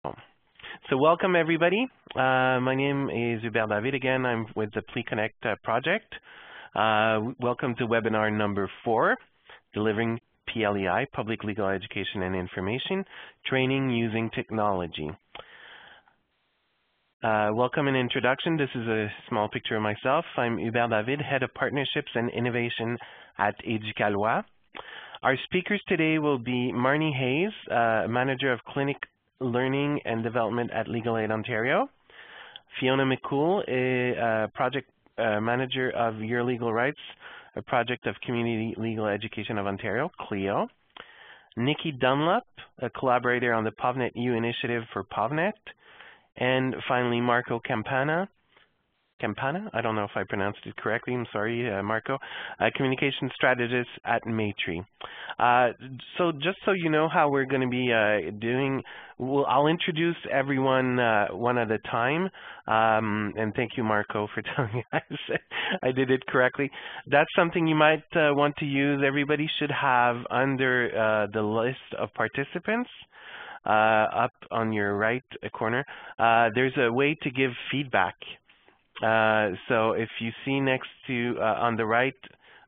So welcome everybody. My name is Hubert David again. I'm with the PLEI Connect project. Welcome to webinar number 4, Delivering PLEI, Public Legal Education and Information, Training Using Technology. Welcome and introduction. This is a small picture of myself. I'm Hubert David, Head of Partnerships and Innovation at CLEO. Our speakers today will be Marnie Hayes, Manager of Clinic Learning and Development at Legal Aid Ontario. Fiona MacCool, a Project Manager of Your Legal Rights, a project of Community Legal Education of Ontario, CLEO. Nicky Dunlop, a collaborator on the PovNetU initiative for PovNet. And finally, Marco Campana, I don't know if I pronounced it correctly, I'm sorry, Marco, a communication strategist at Maytree. So just so you know how we're going to be doing, I'll introduce everyone one at a time, and thank you, Marco, for telling me I did it correctly. That's something you might want to use. Everybody should have under the list of participants. Up on your right corner, there's a way to give feedback. So if you see next to, on the right,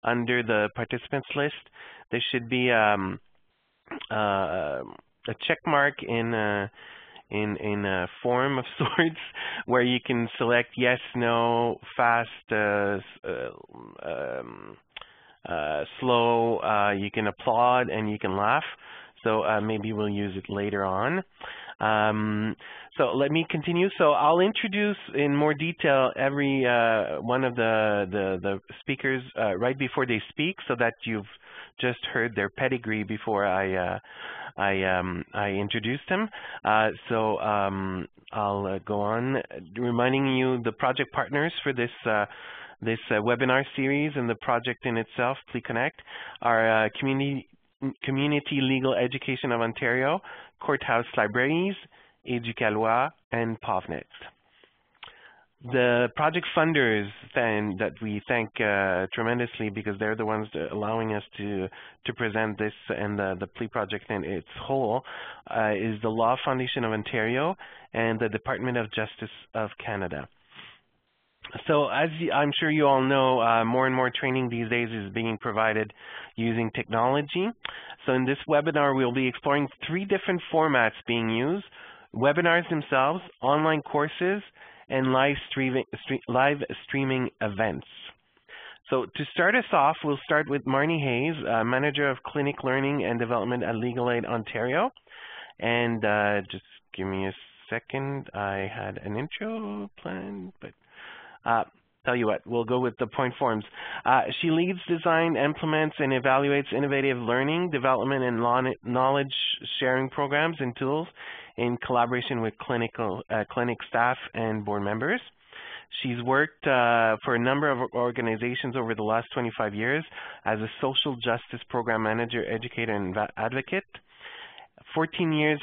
under the participants list, there should be a check mark in a form of sorts where you can select yes, no, fast, slow, you can applaud and you can laugh. So maybe we'll use it later on. So let me continue. So I'll introduce in more detail every one of the speakers right before they speak, so that you've just heard their pedigree before I introduced them. So I'll go on reminding you the project partners for this webinar series and the project in itself, PLEI Connect, are Community Legal Education of Ontario, Courthouse Libraries, CLEO, and PovNet. The project funders then that we thank tremendously, because they're the ones allowing us to present this and the PLEI project in its whole, is the Law Foundation of Ontario and the Department of Justice of Canada. So as I'm sure you all know, more and more training these days is being provided using technology. So in this webinar, we'll be exploring 3 different formats being used: webinars themselves, online courses, and live streaming events. So to start us off, we'll start with Marnie Hayes, Manager of Clinic Learning and Development at Legal Aid Ontario. And just give me a second. I had an intro planned, but tell you what, we'll go with the point forms. She leads, designs, implements, and evaluates innovative learning, development, and knowledge sharing programs and tools in collaboration with clinic staff and board members. She's worked for a number of organizations over the last 25 years as a social justice program manager, educator, and advocate. 14 years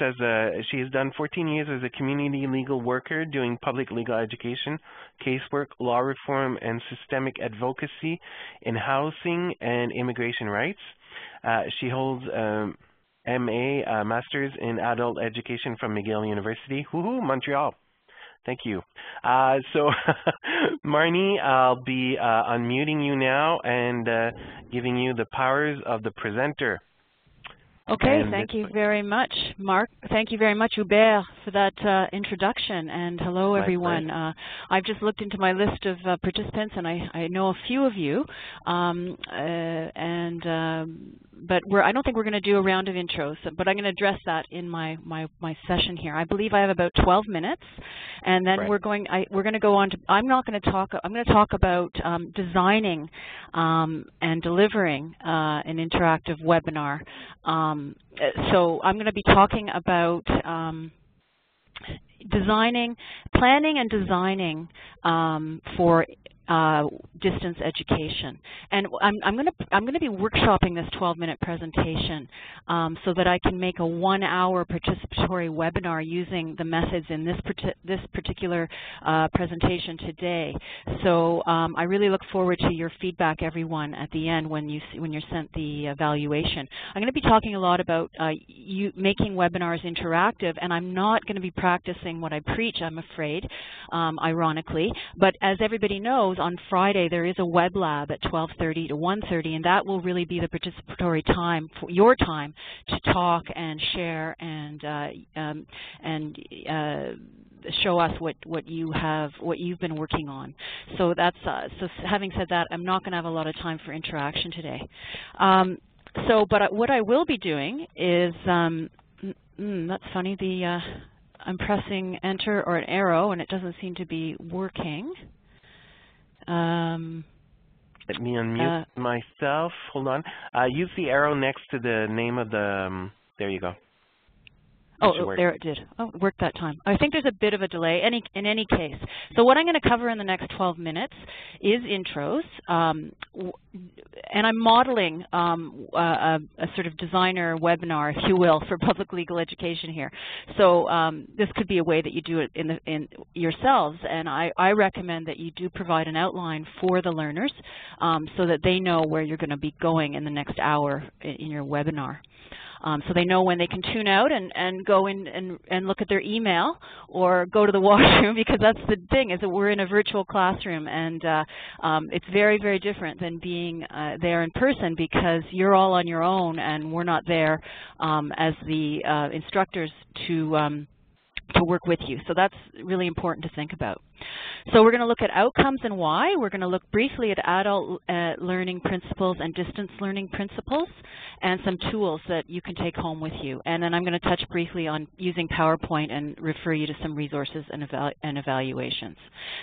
she has done 14 years as a community legal worker doing public legal education, casework, law reform, and systemic advocacy in housing and immigration rights. She holds MA, Master's in Adult Education from McGill University, Montreal. Thank you. So, Marnie, I'll be unmuting you now and giving you the powers of the presenter. Okay, thank you very much, Mark. Thank you very much, Hubert, for that introduction. And hello, everyone. I've just looked into my list of participants, and I know a few of you. But I don't think we're going to do a round of intros, but I'm going to address that in my session here. I believe I have about 12 minutes, and then we're going to go on to. I'm going to talk about designing and delivering an interactive webinar. So I'm going to be talking about planning and designing for distance education. And I'm going to be workshopping this 12-minute presentation so that I can make a 1-hour participatory webinar using the methods in this particular presentation today. So I really look forward to your feedback, everyone, at the end when you're sent the evaluation. I'm going to be talking a lot about making webinars interactive, and I'm not going to be practicing what I preach, I'm afraid, ironically. But as everybody knows, on Friday there is a web lab at 12:30 to 1:30, and that will really be the participatory time, for your time, to talk and share and show us what you've been working on. So that's so having said that, I'm not going to have a lot of time for interaction today. But what I will be doing is that's funny. I'm pressing enter or an arrow, and it doesn't seem to be working. Let me unmute myself. Hold on. Use the arrow next to the name of the. There you go. Oh, there it did. Oh, it worked that time. I think there's a bit of a delay in any case. So what I'm going to cover in the next 12 minutes is intros. And I'm modeling a sort of designer webinar, if you will, for public legal education here. So this could be a way that you do it in yourselves. And I recommend that you do provide an outline for the learners so that they know where you're going to be going in the next hour in your webinar. So they know when they can tune out and go in and look at their email or go to the washroom, because that's the thing, is that we're in a virtual classroom, and it's very, very different than being there in person, because you're all on your own and we're not there as the instructors to work with you. So that's really important to think about. So we're going to look at outcomes and why. We're going to look briefly at adult learning principles and distance learning principles, and some tools that you can take home with you. And then I'm going to touch briefly on using PowerPoint and refer you to some resources and evaluations.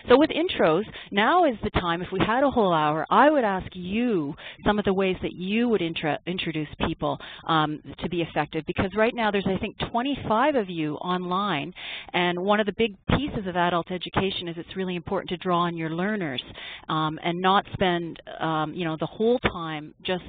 So with intros, now is the time. If we had a whole hour, I would ask you some of the ways that you would introduce people to be effective, because right now there's, I think, 25 of you online, and one of the big pieces of adult education is it's really important to draw on your learners and not spend the whole time just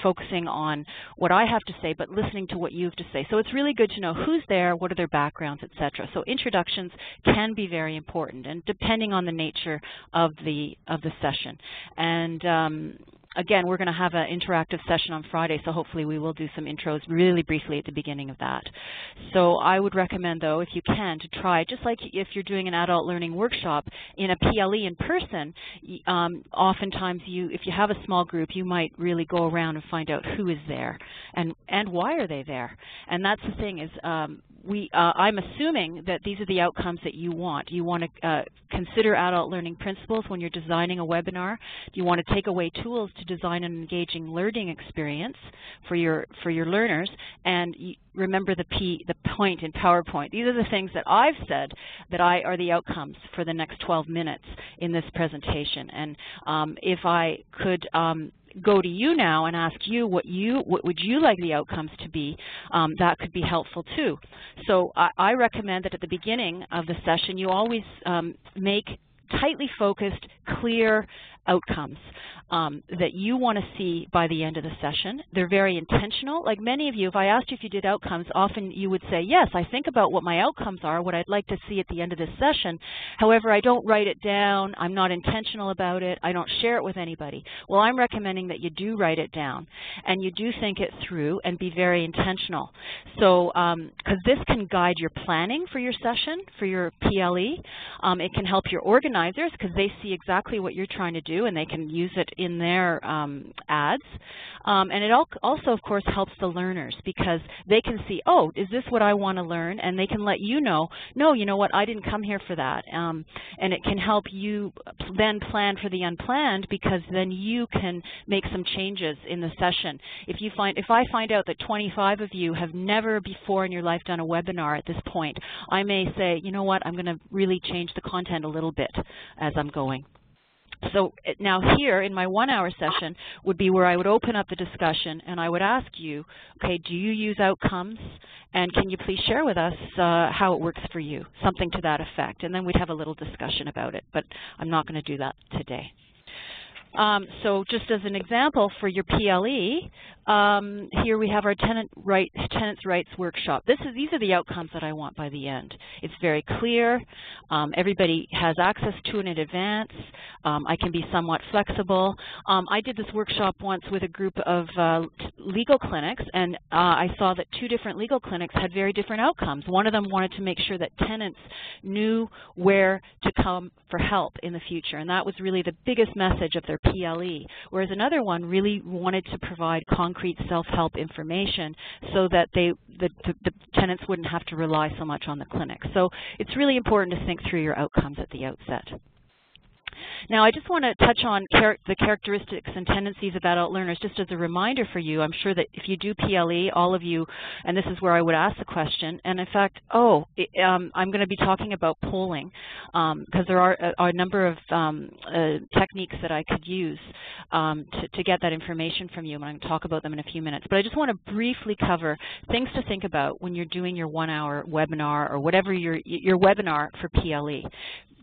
focusing on what I have to say, but listening to what you have to say. So it's really good to know who's there, what are their backgrounds, etc. So introductions can be very important, and depending on the nature of the session. And again, we're going to have an interactive session on Friday, so hopefully we will do some intros really briefly at the beginning of that. So I would recommend, though, if you can, to try, just like if you're doing an adult learning workshop in a PLE in person, oftentimes if you have a small group, you might really go around and find out who is there and why are they there. And that's the thing is, I'm assuming that these are the outcomes that you want. You want to consider adult learning principles when you're designing a webinar. You want to take away tools to design an engaging learning experience for your learners, and remember the point in PowerPoint. These are the things that I've said that are the outcomes for the next 12 minutes in this presentation. And if I could go to you now and ask you what would you like the outcomes to be, that could be helpful too. So I recommend that at the beginning of the session you always make tightly focused, clear outcomes that you want to see by the end of the session. They're very intentional. Like many of you, if I asked you if you did outcomes, often you would say, yes, I think about what my outcomes are, what I'd like to see at the end of this session. However, I don't write it down. I'm not intentional about it. I don't share it with anybody. Well, I'm recommending that you do write it down and you do think it through and be very intentional. So, because this can guide your planning for your session, for your PLE. It can help your organizers because they see exactly what you're trying to do and they can use it in their ads. And it also, of course, helps the learners because they can see, oh, is this what I want to learn? And they can let you know, no, you know what, I didn't come here for that. And it can help you then plan for the unplanned because then you can make some changes in the session. If I find out that 25 of you have never before in your life done a webinar at this point, I may say, you know what, I'm going to really change the content a little bit as I'm going. So now here in my 1-hour session would be where I would open up the discussion and I would ask you, okay, do you use outcomes? And can you please share with us how it works for you? Something to that effect. And then we'd have a little discussion about it, but I'm not going to do that today. So just as an example for your PLE, here we have our tenants' rights workshop. These are the outcomes that I want by the end. It's very clear. Everybody has access to it in advance. I can be somewhat flexible. I did this workshop once with a group of legal clinics, and I saw that 2 different legal clinics had very different outcomes. One of them wanted to make sure that tenants knew where to come for help in the future, and that was really the biggest message of their PLE, whereas another one really wanted to provide concrete self-help information so that the tenants wouldn't have to rely so much on the clinic. So it's really important to think through your outcomes at the outset. Now, I just want to touch on the characteristics and tendencies of adult learners just as a reminder for you. I'm sure that if you do PLE, all of you, and this is where I would ask the question, and in fact, I'm going to be talking about polling because there are a number of techniques that I could use to get that information from you, and I'm going to talk about them in a few minutes. But I just want to briefly cover things to think about when you're doing your 1-hour webinar or whatever your webinar for PLE.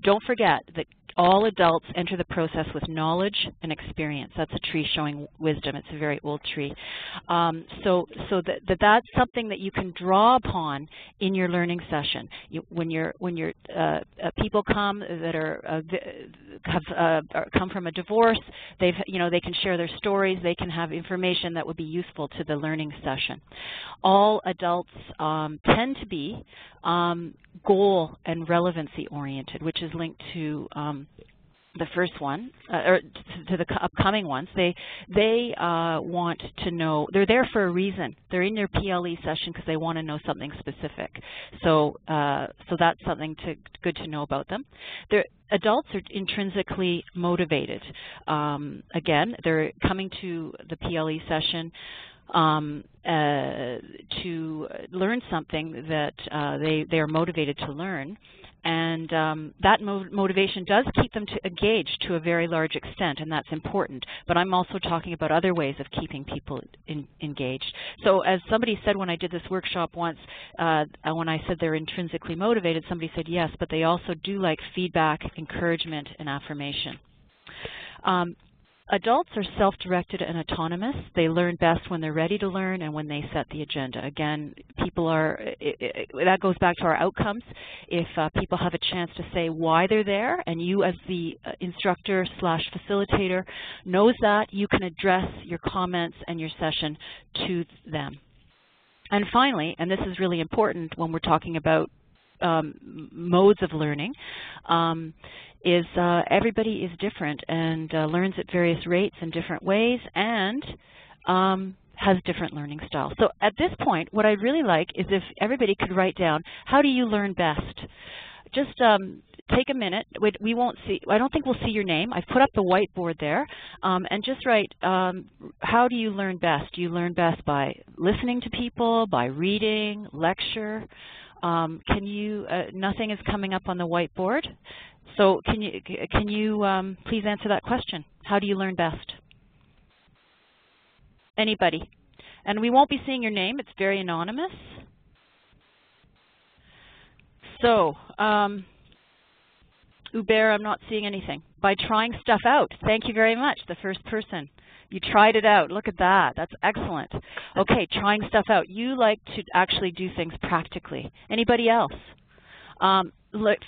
Don't forget that all adults enter the process with knowledge and experience. That's a tree showing wisdom. It's a very old tree. So that's something that you can draw upon in your learning session. When people come that come from a divorce, they can share their stories. They can have information that would be useful to the learning session. All adults tend to be goal and relevancy oriented, which is linked to the first one, or to the upcoming ones. They want to know, they're there for a reason. They're in their PLE session because they want to know something specific. So that's something good to know about them. Adults are intrinsically motivated. Again, they're coming to the PLE session to learn something that they are motivated to learn, and that motivation does keep them engaged to a very large extent, and that's important. But I'm also talking about other ways of keeping people engaged. So as somebody said when I did this workshop once, when I said they're intrinsically motivated, somebody said yes, but they also do like feedback, encouragement, and affirmation. Adults are self-directed and autonomous. They learn best when they're ready to learn and when they set the agenda. Again, that goes back to our outcomes. If people have a chance to say why they're there, and you as the instructor/facilitator knows that, you can address your comments and your session to them. And finally, and this is really important when we're talking about modes of learning, is everybody is different and learns at various rates in different ways and has different learning styles. So at this point, what I'd really like is if everybody could write down, how do you learn best? Just take a minute. We won't see, I don't think we'll see your name. I've put up the whiteboard there. And just write, how do you learn best? Do you learn best by listening to people, by reading, lecture? Nothing is coming up on the whiteboard. So can you please answer that question? How do you learn best? Anybody? And we won't be seeing your name. It's very anonymous. So, Hubert, I'm not seeing anything. By trying stuff out. Thank you very much, the first person. You tried it out. Look at that. That's excellent. Okay, trying stuff out. You like to actually do things practically. Anybody else?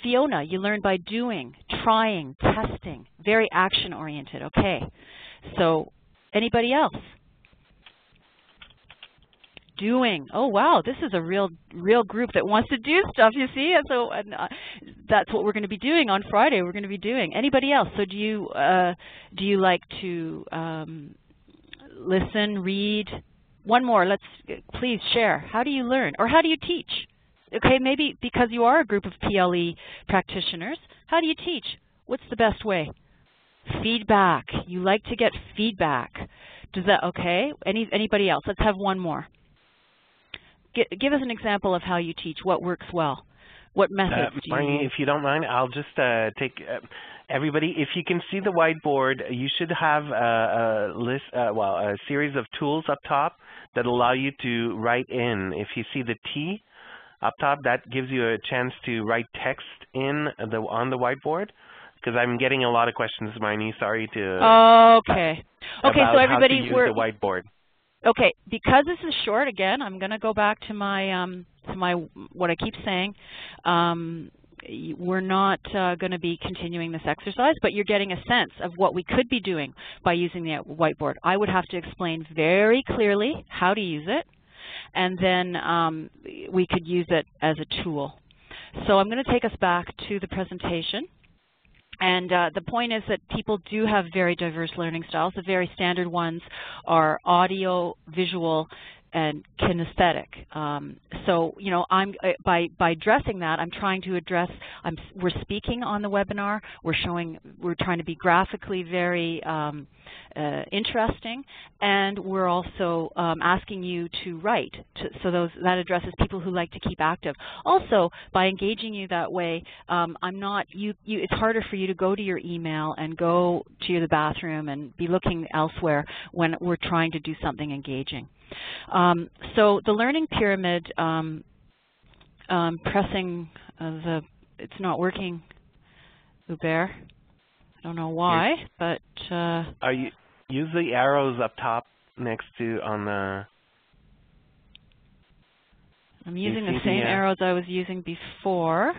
Fiona, you learn by doing, trying, testing. Very action-oriented. Okay. So, anybody else? Doing. Oh wow, this is a real group that wants to do stuff. You see, and so that's what we're going to be doing on Friday. We're going to be doing. Anybody else? So do you like to listen, read? One more. Let's please share. How do you learn, or how do you teach? Okay, maybe because you are a group of PLE practitioners. How do you teach? What's the best way? Feedback. You like to get feedback. Does that okay? Anybody else? Let's have one more. Give us an example of how you teach, what works well. What methods do you Marnie, use? if you don't mind, I'll just take everybody. If you can see the whiteboard, you should have a list, a series of tools up top that allow you to write in. If you see the T up top, that gives you a chance to write text in on the whiteboard. Because I'm getting a lot of questions, Marnie. Sorry to. Okay. Okay. So everybody, how to use the whiteboard. Okay. Because this is short, again, I'm going to go back to my what I keep saying. We're not going to be continuing this exercise, but you're getting a sense of what we could be doing by using the whiteboard. I would have to explain very clearly how to use it, and then we could use it as a tool. So I'm going to take us back to the presentation. And the point is that people do have very diverse learning styles. The very standard ones are audio, visual, and kinesthetic. So, you know, by addressing that, I'm trying to address. We're speaking on the webinar. We're trying to be graphically very interesting, and we're also asking you to write. So that addresses people who like to keep active. Also, by engaging you that way, it's harder for you to go to your email and go to the bathroom and be looking elsewhere when we're trying to do something engaging. So the learning pyramid, pressing it's not working, Hubert. I don't know why, but are you use the arrows up top next to on the. I'm using the same arrows I was using before.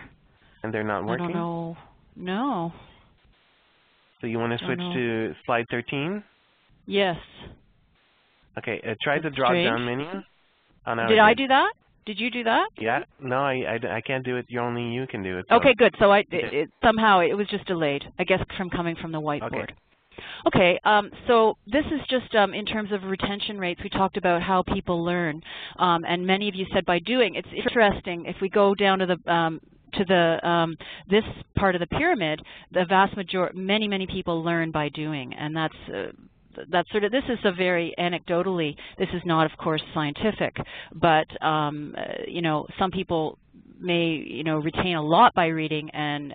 And they're not working? I don't know. No. So you want to switch to slide 13? Yes. Okay, try the drop-down menu. Oh, no, did I do that? Did you do that? Yeah. No, I can't do it. Only you can do it. So. Okay, good. So somehow it was just delayed, I guess, from coming from the whiteboard. Okay, so this is just in terms of retention rates. We talked about how people learn, and many of you said by doing. It's interesting if we go down to the this part of the pyramid. The vast majority, many people learn by doing, and that's sort of, this is a very anecdotally, this is not, of course, scientific, but, you know, some people may, you know, retain a lot by reading and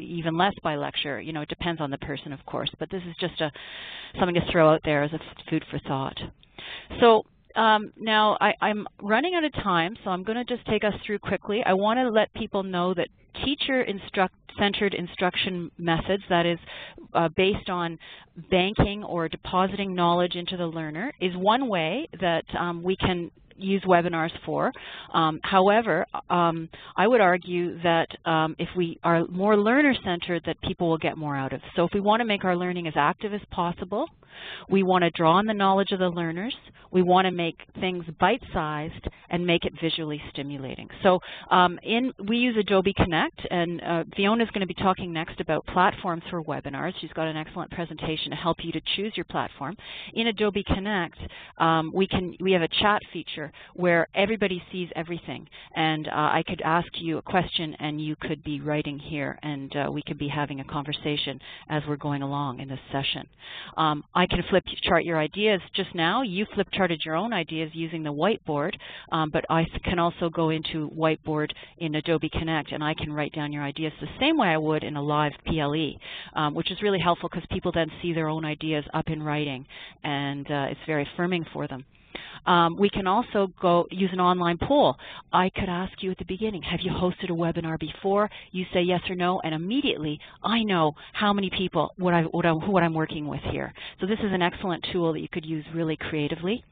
even less by lecture. You know, it depends on the person, of course, but this is just something to throw out there as a food for thought. So now I'm running out of time, so I'm going to just take us through quickly. I want to let people know that teacher-centered instruction methods, that is based on banking or depositing knowledge into the learner, is one way that we can use webinars for. However, I would argue that if we are more learner-centered, that people will get more out of. So if we want to make our learning as active as possible, we want to draw on the knowledge of the learners. We want to make things bite-sized and make it visually stimulating. So we use Adobe Connect, and Fiona is going to be talking next about platforms for webinars. She's got an excellent presentation to help you to choose your platform. In Adobe Connect, we have a chat feature where everybody sees everything, and I could ask you a question and you could be writing here, and we could be having a conversation as we're going along in this session. I can flip chart your ideas. Just now, you flip charted your own ideas using the whiteboard, but I can also go into whiteboard in Adobe Connect, and I can write down your ideas the same way I would in a live PLE, which is really helpful because people then see their own ideas up in writing, and it's very affirming for them. We can also go use an online poll. I could ask you at the beginning, have you hosted a webinar before? You say yes or no, and immediately I know how many people, what I'm working with here. So this is an excellent tool that you could use really creatively.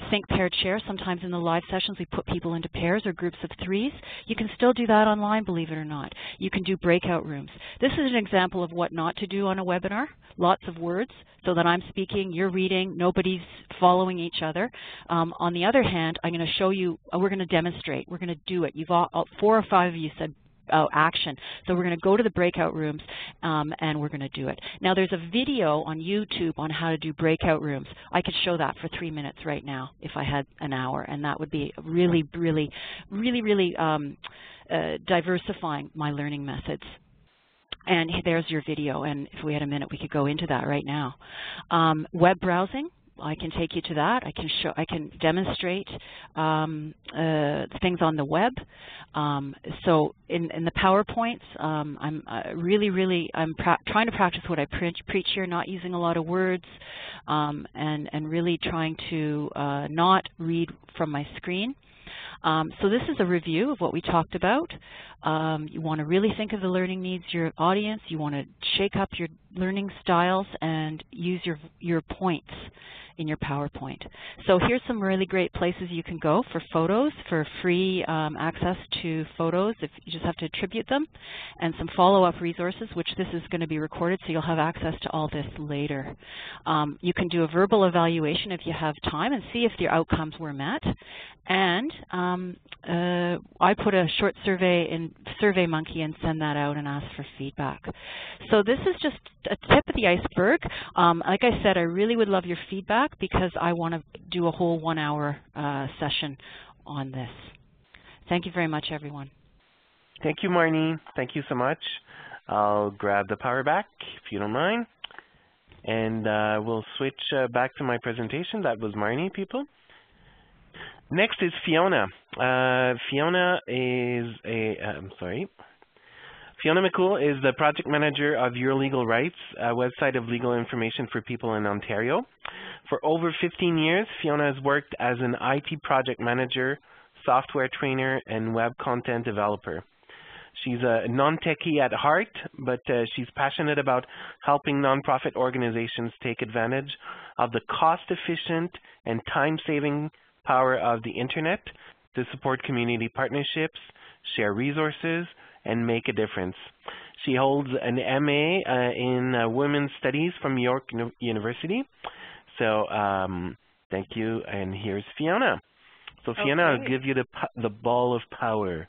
Think paired share. Sometimes in the live sessions we put people into pairs or groups of threes. You can still do that online, believe it or not. You can do breakout rooms. This is an example of what not to do on a webinar. Lots of words, so that I'm speaking, you're reading, nobody's following each other. On the other hand, I'm going to show you, we're going to demonstrate, we're going to do it. You've all, 4 or 5 of you said action. So we're going to go to the breakout rooms and we're going to do it. Now there's a video on YouTube on how to do breakout rooms. I could show that for 3 minutes right now if I had an hour, and that would be really diversifying my learning methods. And there's your video, and if we had a minute, we could go into that right now. Web browsing. I can take you to that. I can demonstrate things on the web. So in the PowerPoints, I'm trying to practice what I preach here, not using a lot of words, and really trying to not read from my screen. So this is a review of what we talked about. You want to really think of the learning needs of your audience. You want to shake up your learning styles and use your points in your PowerPoint. So here's some really great places you can go for photos, for free access to photos if you just have to attribute them, and some follow-up resources, which this is going to be recorded, so you'll have access to all this later. You can do a verbal evaluation if you have time and see if your outcomes were met. And I put a short survey in SurveyMonkey and send that out and ask for feedback. So this is just a tip of the iceberg. Like I said, I really would love your feedback because I want to do a whole 1 hour session on this. Thank you very much, everyone. Thank you, Marnie. Thank you so much. I'll grab the power back, if you don't mind. And we'll switch back to my presentation. That was Marnie, people. Next is Fiona. Fiona MacCool is the project manager of Your Legal Rights, a website of legal information for people in Ontario. For over 15 years, Fiona has worked as an IT project manager, software trainer, and web content developer. She's a non-techie at heart, but she's passionate about helping nonprofit organizations take advantage of the cost-efficient and time-saving power of the Internet to support community partnerships, share resources, and make a difference. She holds an MA in Women's Studies from York University. So thank you, and here's Fiona. So Fiona, I'll give you the ball of power.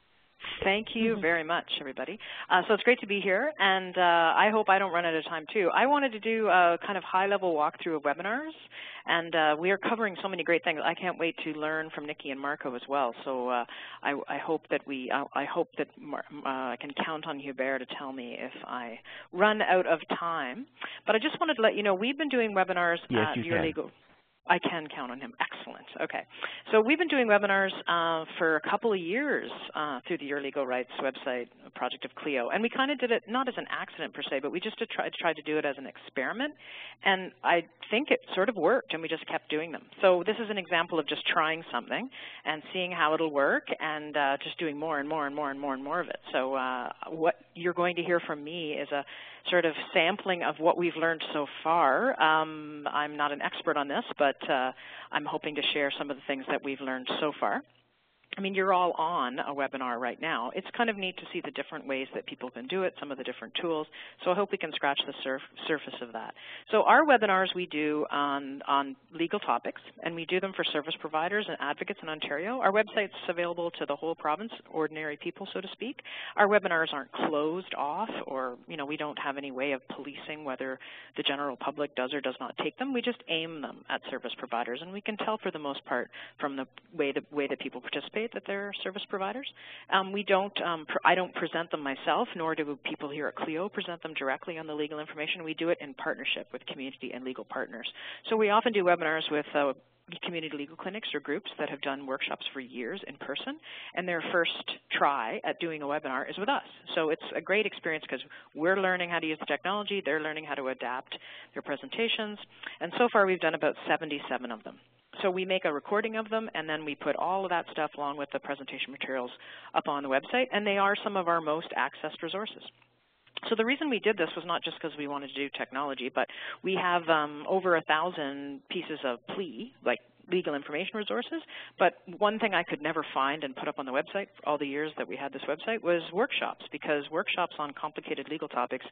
Thank you very much, everybody. So it's great to be here, and I hope I don't run out of time, too. I wanted to do a kind of high-level walkthrough of webinars, and we are covering so many great things. I can't wait to learn from Nicky and Marco as well. So I hope that I can count on Hubert to tell me if I run out of time. But I just wanted to let you know we've been doing webinars at Your Legal. I can count on him. Excellent. Okay. So we've been doing webinars for a couple of years through the Your Legal Rights website, a project of CLEO. And we kind of did it not as an accident per se, but we just tried to do it as an experiment. And I think it sort of worked, and we just kept doing them. So this is an example of just trying something and seeing how it'll work and just doing more and more and more and more and more of it. So what you're going to hear from me is a sort of sampling of what we've learned so far. I'm not an expert on this, but I'm hoping to share some of the things that we've learned so far. I mean, you're all on a webinar right now. It's kind of neat to see the different ways that people can do it, some of the different tools. So I hope we can scratch the surface of that. So our webinars we do on legal topics, and we do them for service providers and advocates in Ontario. Our website's available to the whole province, ordinary people, so to speak. Our webinars aren't closed off, or we don't have any way of policing whether the general public does or does not take them. We just aim them at service providers, and we can tell for the most part from the way that people participate that they're service providers. I don't present them myself, nor do people here at CLEO present them directly on the legal information. We do it in partnership with community and legal partners. So we often do webinars with community legal clinics or groups that have done workshops for years in person, and their first try at doing a webinar is with us. So it's a great experience because we're learning how to use the technology, they're learning how to adapt their presentations, and so far we've done about 77 of them. So we make a recording of them, and then we put all of that stuff along with the presentation materials up on the website, and they are some of our most accessed resources. So the reason we did this was not just because we wanted to do technology, but we have over 1,000 pieces of PLEI, like legal information resources. But one thing I could never find and put up on the website for all the years that we had this website was workshops, because workshops on complicated legal topics,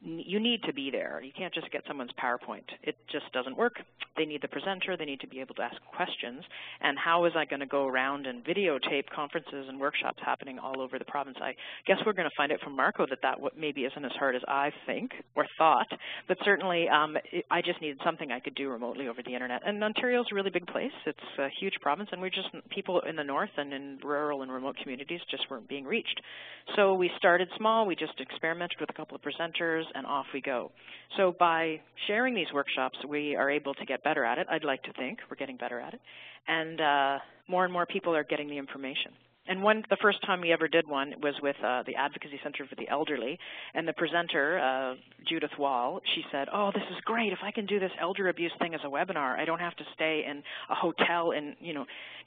you need to be there. You can't just get someone's PowerPoint. It just doesn't work. They need the presenter. They need to be able to ask questions. And how is I going to go around and videotape conferences and workshops happening all over the province? I guess we're going to find out from Marco that maybe isn't as hard as I think or thought. But certainly I just needed something I could do remotely over the internet. And Ontario's a really big place. It's a huge province, and people in the north and in rural and remote communities just weren't being reached. So we started small. We just experimented with a couple of presenters, and off we go. So by sharing these workshops, we are able to get better at it. I'd like to think we're getting better at it. And more people are getting the information. And the first time we ever did one was with the Advocacy Center for the Elderly, and the presenter, Judith Wall, she said, oh, this is great. If I can do this elder abuse thing as a webinar, I don't have to stay in a hotel in,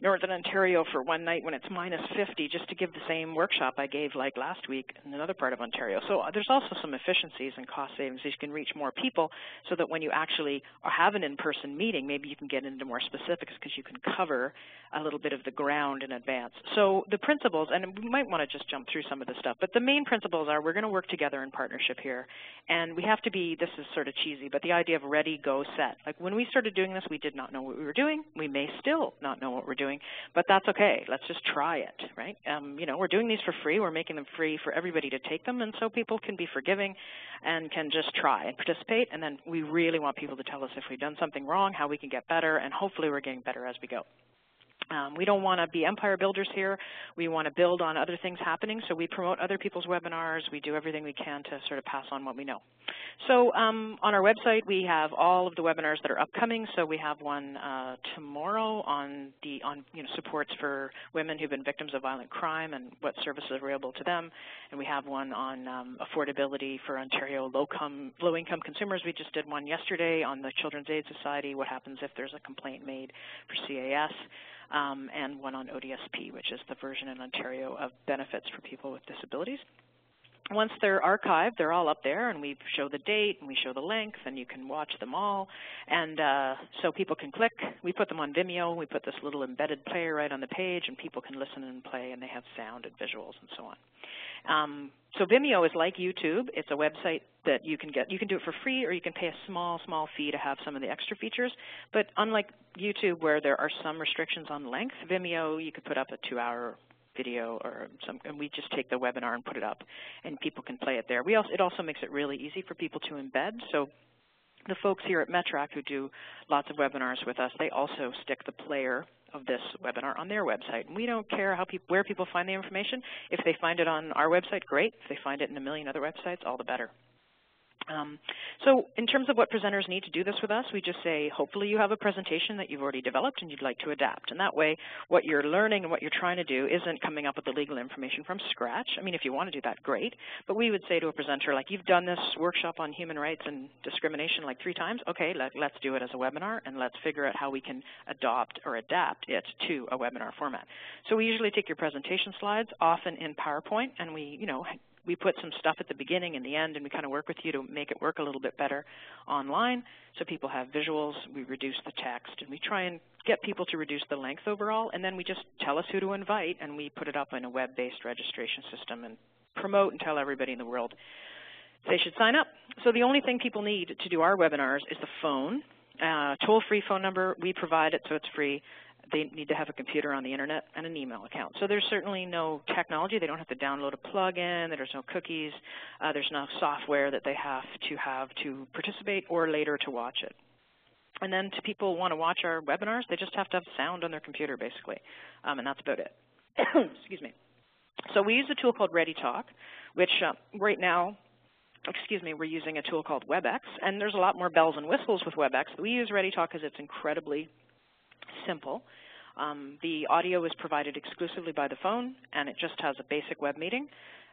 Northern Ontario for one night when it's -50 just to give the same workshop I gave like last week in another part of Ontario. So there's also some efficiencies and cost savings. You can reach more people so that when you actually have an in-person meeting, maybe you can get into more specifics because you can cover a little bit of the ground in advance. So the principles, and we might want to just jump through some of this stuff, but the main principles are we're going to work together in partnership here. And we have to be, this is sort of cheesy, but the idea of ready, go, set. Like when we started doing this, we did not know what we were doing. We may still not know what we're doing, but that's okay. Let's just try it, right? We're doing these for free. We're making them free for everybody to take them, and so people can be forgiving and can just try and participate. And then we really want people to tell us if we've done something wrong, how we can get better, and hopefully we're getting better as we go. We don't want to be empire builders here. We want to build on other things happening, so we promote other people's webinars. We do everything we can to sort of pass on what we know. So on our website, we have all of the webinars that are upcoming. So we have one tomorrow on supports for women who've been victims of violent crime and what services are available to them. And we have one on affordability for Ontario low-income consumers. We just did one yesterday on the Children's Aid Society, what happens if there's a complaint made for CAS. And one on ODSP, which is the version in Ontario of benefits for people with disabilities. Once they're archived, they're all up there, and we show the date, and we show the length, and you can watch them all. And so people can click. We put them on Vimeo. We put this little embedded player right on the page, and people can listen and play, and they have sound and visuals and so on. So Vimeo is like YouTube. It's a website that you can get. You can do it for free, or you can pay a small fee to have some of the extra features. But unlike YouTube, where there are some restrictions on length, Vimeo, you could put up a 2-hour video or and we just take the webinar and put it up, and people can play it there. It also makes it really easy for people to embed. So the folks here at Metrac who do lots of webinars with us, they also stick the player of this webinar on their website. And we don't care where people find the information. If they find it on our website, great. If they find it in a million other websites, all the better. So in terms of what presenters need to do this with us, we just say, hopefully you have a presentation that you've already developed and you'd like to adapt. And that way, what you're learning and what you're trying to do isn't coming up with the legal information from scratch. I mean, if you want to do that, great. But we would say to a presenter, like, you've done this workshop on human rights and discrimination like 3 times. Okay, let's do it as a webinar, and let's figure out how we can adopt or adapt it to a webinar format. So we usually take your presentation slides, often in PowerPoint, and we put some stuff at the beginning and the end, and we kind of work with you to make it work a little bit better online so people have visuals. We reduce the text, and we try and get people to reduce the length overall, and then we just tell us who to invite, and we put it up in a web-based registration system and promote and tell everybody in the world they should sign up. So the only thing people need to do our webinars is the phone, toll-free phone number. We provide it, so it's free. They need to have a computer on the internet and an email account. So there's certainly no technology. They don't have to download a plug-in. There's no cookies. There's no software that they have to participate or later to watch it. And then to people who want to watch our webinars, they just have to have sound on their computer, basically. And that's about it. Excuse me. So we use a tool called ReadyTalk, which right now, we're using a tool called WebEx. And there's a lot more bells and whistles with WebEx. We use ReadyTalk because it's incredibly simple. The audio is provided exclusively by the phone, and it just has a basic web meeting,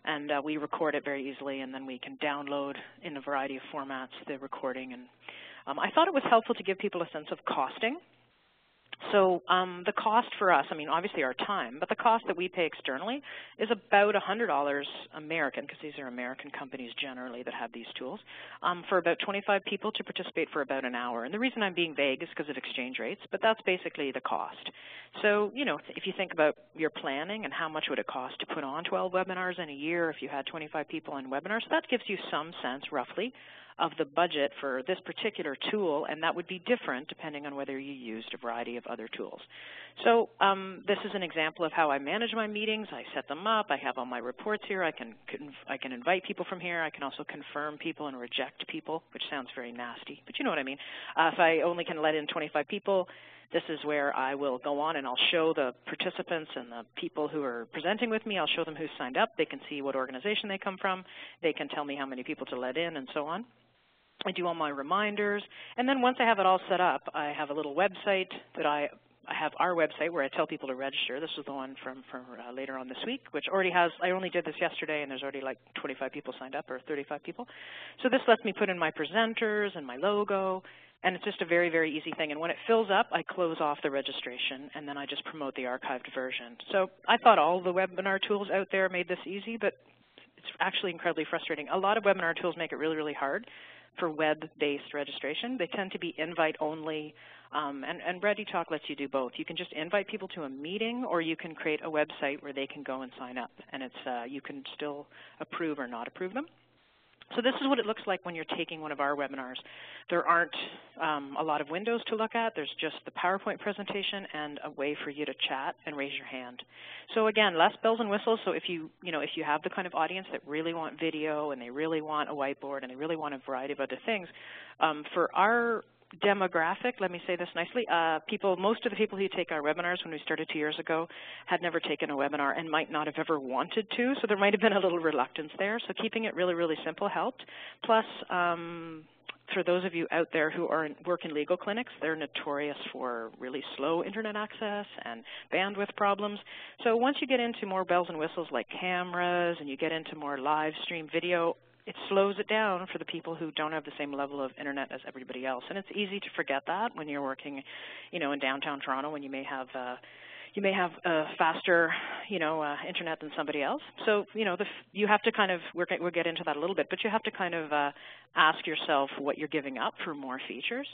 and we record it very easily, and then we can download in a variety of formats the recording. And I thought it was helpful to give people a sense of costing. So the cost for us, I mean, obviously our time, but the cost that we pay externally is about $100 American, because these are American companies generally that have these tools, for about 25 people to participate for about an hour. And the reason I'm being vague is because of exchange rates, but that's basically the cost. So, if you think about your planning and how much would it cost to put on 12 webinars in a year if you had 25 people in webinars, that gives you some sense, roughly, of the budget for this particular tool, and that would be different depending on whether you used a variety of other tools. So this is an example of how I manage my meetings. I set them up. I have all my reports here. I can invite people from here. I can also confirm people and reject people, which sounds very nasty, but you know what I mean. If I only can let in 25 people, This is where I will go on and I'll show the participants and the people who are presenting with me, I'll show them who's signed up. They can see what organization they come from. They can tell me how many people to let in and so on. I do all my reminders. And then once I have it all set up, I have a little website that I have our website where I tell people to register. This is the one from later on this week, which already has, I only did this yesterday, and there's already like 25 people signed up, or 35 people. So this lets me put in my presenters and my logo, and it's just a very, very easy thing. And when it fills up, I close off the registration, and then I just promote the archived version. So I thought all the webinar tools out there made this easy, but it's actually incredibly frustrating. A lot of webinar tools make it really, really hard for web-based registration. They tend to be invite-only, and ReadyTalk lets you do both. You can just invite people to a meeting, or you can create a website where they can go and sign up, and it's you can still approve or not approve them. So this is what it looks like when you're taking one of our webinars. There aren't a lot of windows to look at. There's just the PowerPoint presentation and a way for you to chat and raise your hand. So again, less bells and whistles. So if you have the kind of audience that really want video and they really want a whiteboard and they really want a variety of other things, for our demographic, let me say this nicely, most of the people who take our webinars when we started 2 years ago had never taken a webinar and might not have ever wanted to, so there might have been a little reluctance there. So keeping it really, really simple helped. Plus, for those of you out there who work in legal clinics, they're notorious for really slow internet access and bandwidth problems. So once you get into more bells and whistles like cameras and you get into more live stream video, it slows it down for the people who don't have the same level of internet as everybody else. And it's easy to forget that when you're working, in downtown Toronto, when you may have a faster, internet than somebody else. So, you have to kind of, we'll get into that a little bit, but you have to kind of ask yourself what you're giving up for more features.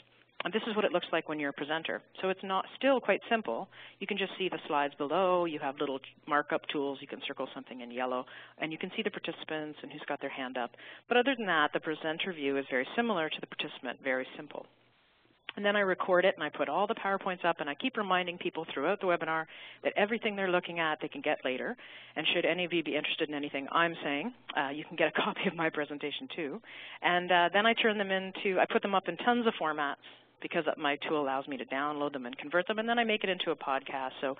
And this is what it looks like when you're a presenter. So it's still quite simple. You can just see the slides below. You have little markup tools. You can circle something in yellow, and you can see the participants and who's got their hand up. But other than that, the presenter view is very similar to the participant, very simple. And then I record it, and I put all the PowerPoints up, and I keep reminding people throughout the webinar that everything they're looking at they can get later. And should any of you be interested in anything I'm saying, you can get a copy of my presentation too. And then I turn them I put them up in tons of formats, because my tool allows me to download them and convert them, and then I make it into a podcast. So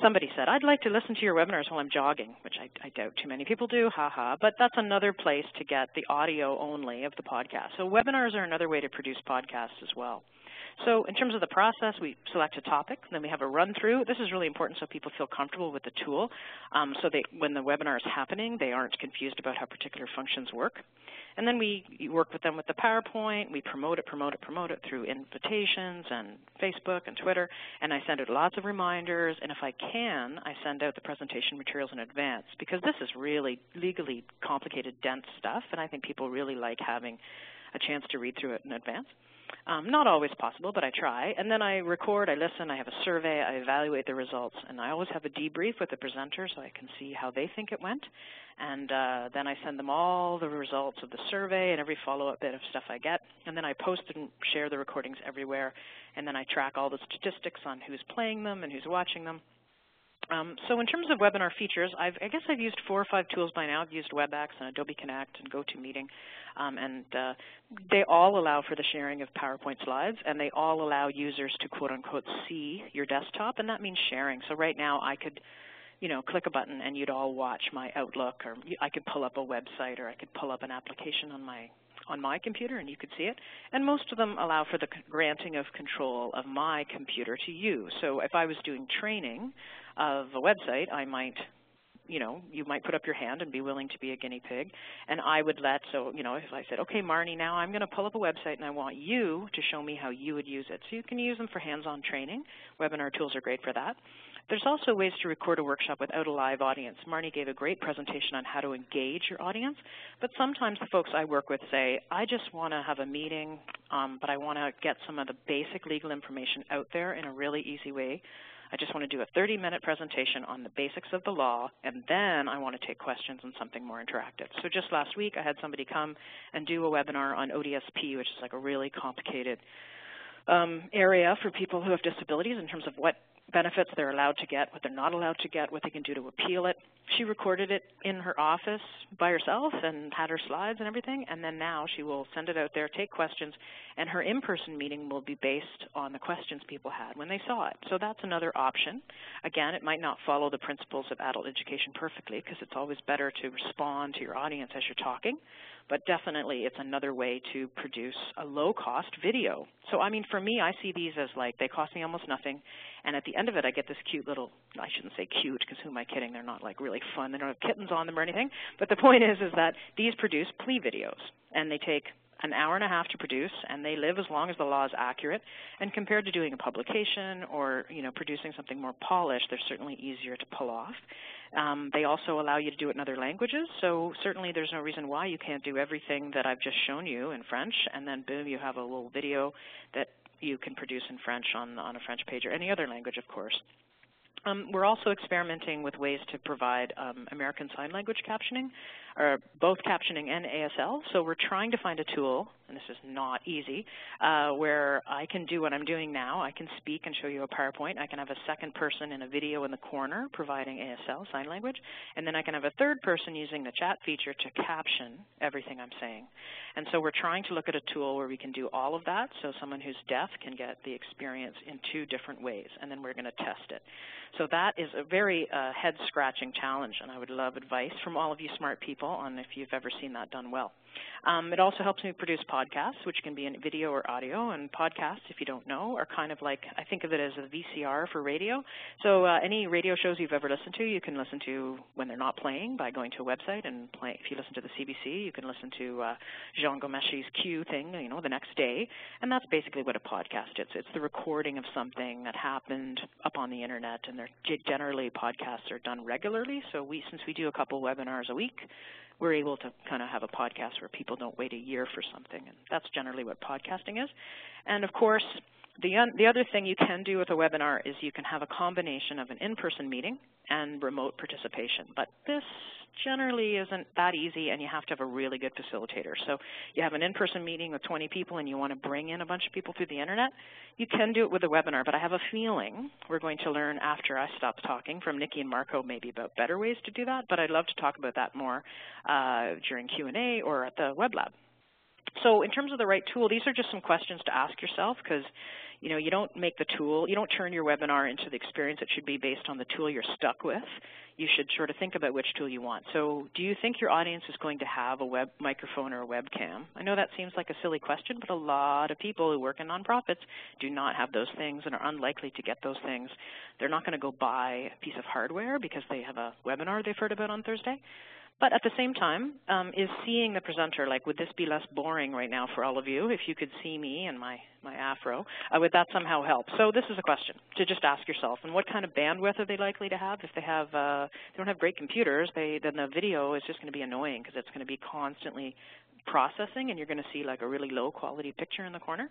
somebody said, I'd like to listen to your webinars while I'm jogging, which I doubt too many people do, haha, but that's another place to get the audio only of the podcast. So webinars are another way to produce podcasts as well. So in terms of the process, we select a topic, then we have a run-through. This is really important so people feel comfortable with the tool, so when the webinar is happening, they aren't confused about how particular functions work. And then we work with them with the PowerPoint. We promote it through invitations and Facebook and Twitter, and I send out lots of reminders. And if I can, I send out the presentation materials in advance, because this is really legally complicated, dense stuff, and I think people really like having a chance to read through it in advance. Not always possible, but I try. And then I record, I listen, I have a survey, I evaluate the results, and I always have a debrief with the presenter so I can see how they think it went. And then I send them all the results of the survey and every follow-up bit of stuff I get. And then I post and share the recordings everywhere. And then I track all the statistics on who's playing them and who's watching them. So in terms of webinar features, I guess I've used 4 or 5 tools by now. I've used WebEx and Adobe Connect and GoToMeeting, and they all allow for the sharing of PowerPoint slides, and they all allow users to quote-unquote see your desktop, and that means sharing. So right now I could, click a button and you'd all watch my Outlook, or I could pull up a website, or I could pull up an application on my computer and you could see it. And most of them allow for the granting of control of my computer to you. So if I was doing training of a website, I might, you might put up your hand and be willing to be a guinea pig. And I would if I said, okay, Marnie, now I'm going to pull up a website and I want you to show me how you would use it. So you can use them for hands-on training. Webinar tools are great for that. There's also ways to record a workshop without a live audience. Marnie gave a great presentation on how to engage your audience, but sometimes the folks I work with say, I just want to have a meeting, but I want to get some of the basic legal information out there in a really easy way. I just want to do a 30-minute presentation on the basics of the law, and then I want to take questions on something more interactive. So just last week, I had somebody come and do a webinar on ODSP, which is like a really complicated area for people who have disabilities in terms of what benefits they're allowed to get, what they're not allowed to get, what they can do to appeal it. She recorded it in her office by herself and had her slides and everything, and then now she will send it out there, take questions, and her in-person meeting will be based on the questions people had when they saw it. So that's another option. Again, it might not follow the principles of adult education perfectly, because it's always better to respond to your audience as you're talking, but definitely it's another way to produce a low-cost video. So, I mean, for me, I see these as like, they cost me almost nothing, and at the end of it, I get this cute little, I shouldn't say cute, because who am I kidding? They're not like really fun. They don't have kittens on them or anything. But the point is that these produce PLEI videos, and they take an hour and a half to produce, and they live as long as the law is accurate. And compared to doing a publication or, you know, producing something more polished, they're certainly easier to pull off. They also allow you to do it in other languages, so certainly there's no reason why you can't do everything that I've just shown you in French, and then boom, you have a little video that you can produce in French on a French page or any other language, of course. We're also experimenting with ways to provide American Sign Language captioning, or both captioning and ASL. So we're trying to find a tool, and this is not easy, where I can do what I'm doing now. I can speak and show you a PowerPoint. I can have a second person in a video in the corner providing ASL, sign language, and then I can have a third person using the chat feature to caption everything I'm saying. And so we're trying to look at a tool where we can do all of that, so someone who's deaf can get the experience in 2 different ways, and then we're going to test it. So that is a very head-scratching challenge, and I would love advice from all of you smart people on if you've ever seen that done well. It also helps me produce podcasts, which can be in video or audio, and podcasts, if you don't know, are kind of like, I think of it as a VCR for radio. So any radio shows you've ever listened to, you can listen to when they're not playing by going to a website and play. If you listen to the CBC, you can listen to Jean Gomeshi's Q thing, you know, the next day, and that's basically what a podcast is. It's the recording of something that happened up on the internet, and they're generally podcasts are done regularly. So since we do a couple webinars a week, we're able to kind of have a podcast where people don't wait a year for something, and that's generally what podcasting is. And of course, the other thing you can do with a webinar is you can have a combination of an in-person meeting and remote participation, but this generally isn't that easy, and you have to have a really good facilitator. So you have an in-person meeting with 20 people and you want to bring in a bunch of people through the internet, you can do it with a webinar, but I have a feeling we're going to learn after I stop talking from Nicky and Marco maybe about better ways to do that, but I'd love to talk about that more during Q&A or at the web lab. So in terms of the right tool, these are just some questions to ask yourself, because you know, you don't make the tool, you don't turn your webinar into the experience it should be based on the tool you're stuck with. You should sort of think about which tool you want. So do you think your audience is going to have a web microphone or a webcam? I know that seems like a silly question, but a lot of people who work in nonprofits do not have those things and are unlikely to get those things. They're not going to go buy a piece of hardware because they have a webinar they've heard about on Thursday. But at the same time, is seeing the presenter, like, would this be less boring right now for all of you if you could see me and my afro? Would that somehow help? So this is a question to just ask yourself. And what kind of bandwidth are they likely to have? If they have, they don't have great computers, then the video is just going to be annoying because it's going to be constantly processing, and you're going to see like a really low quality picture in the corner.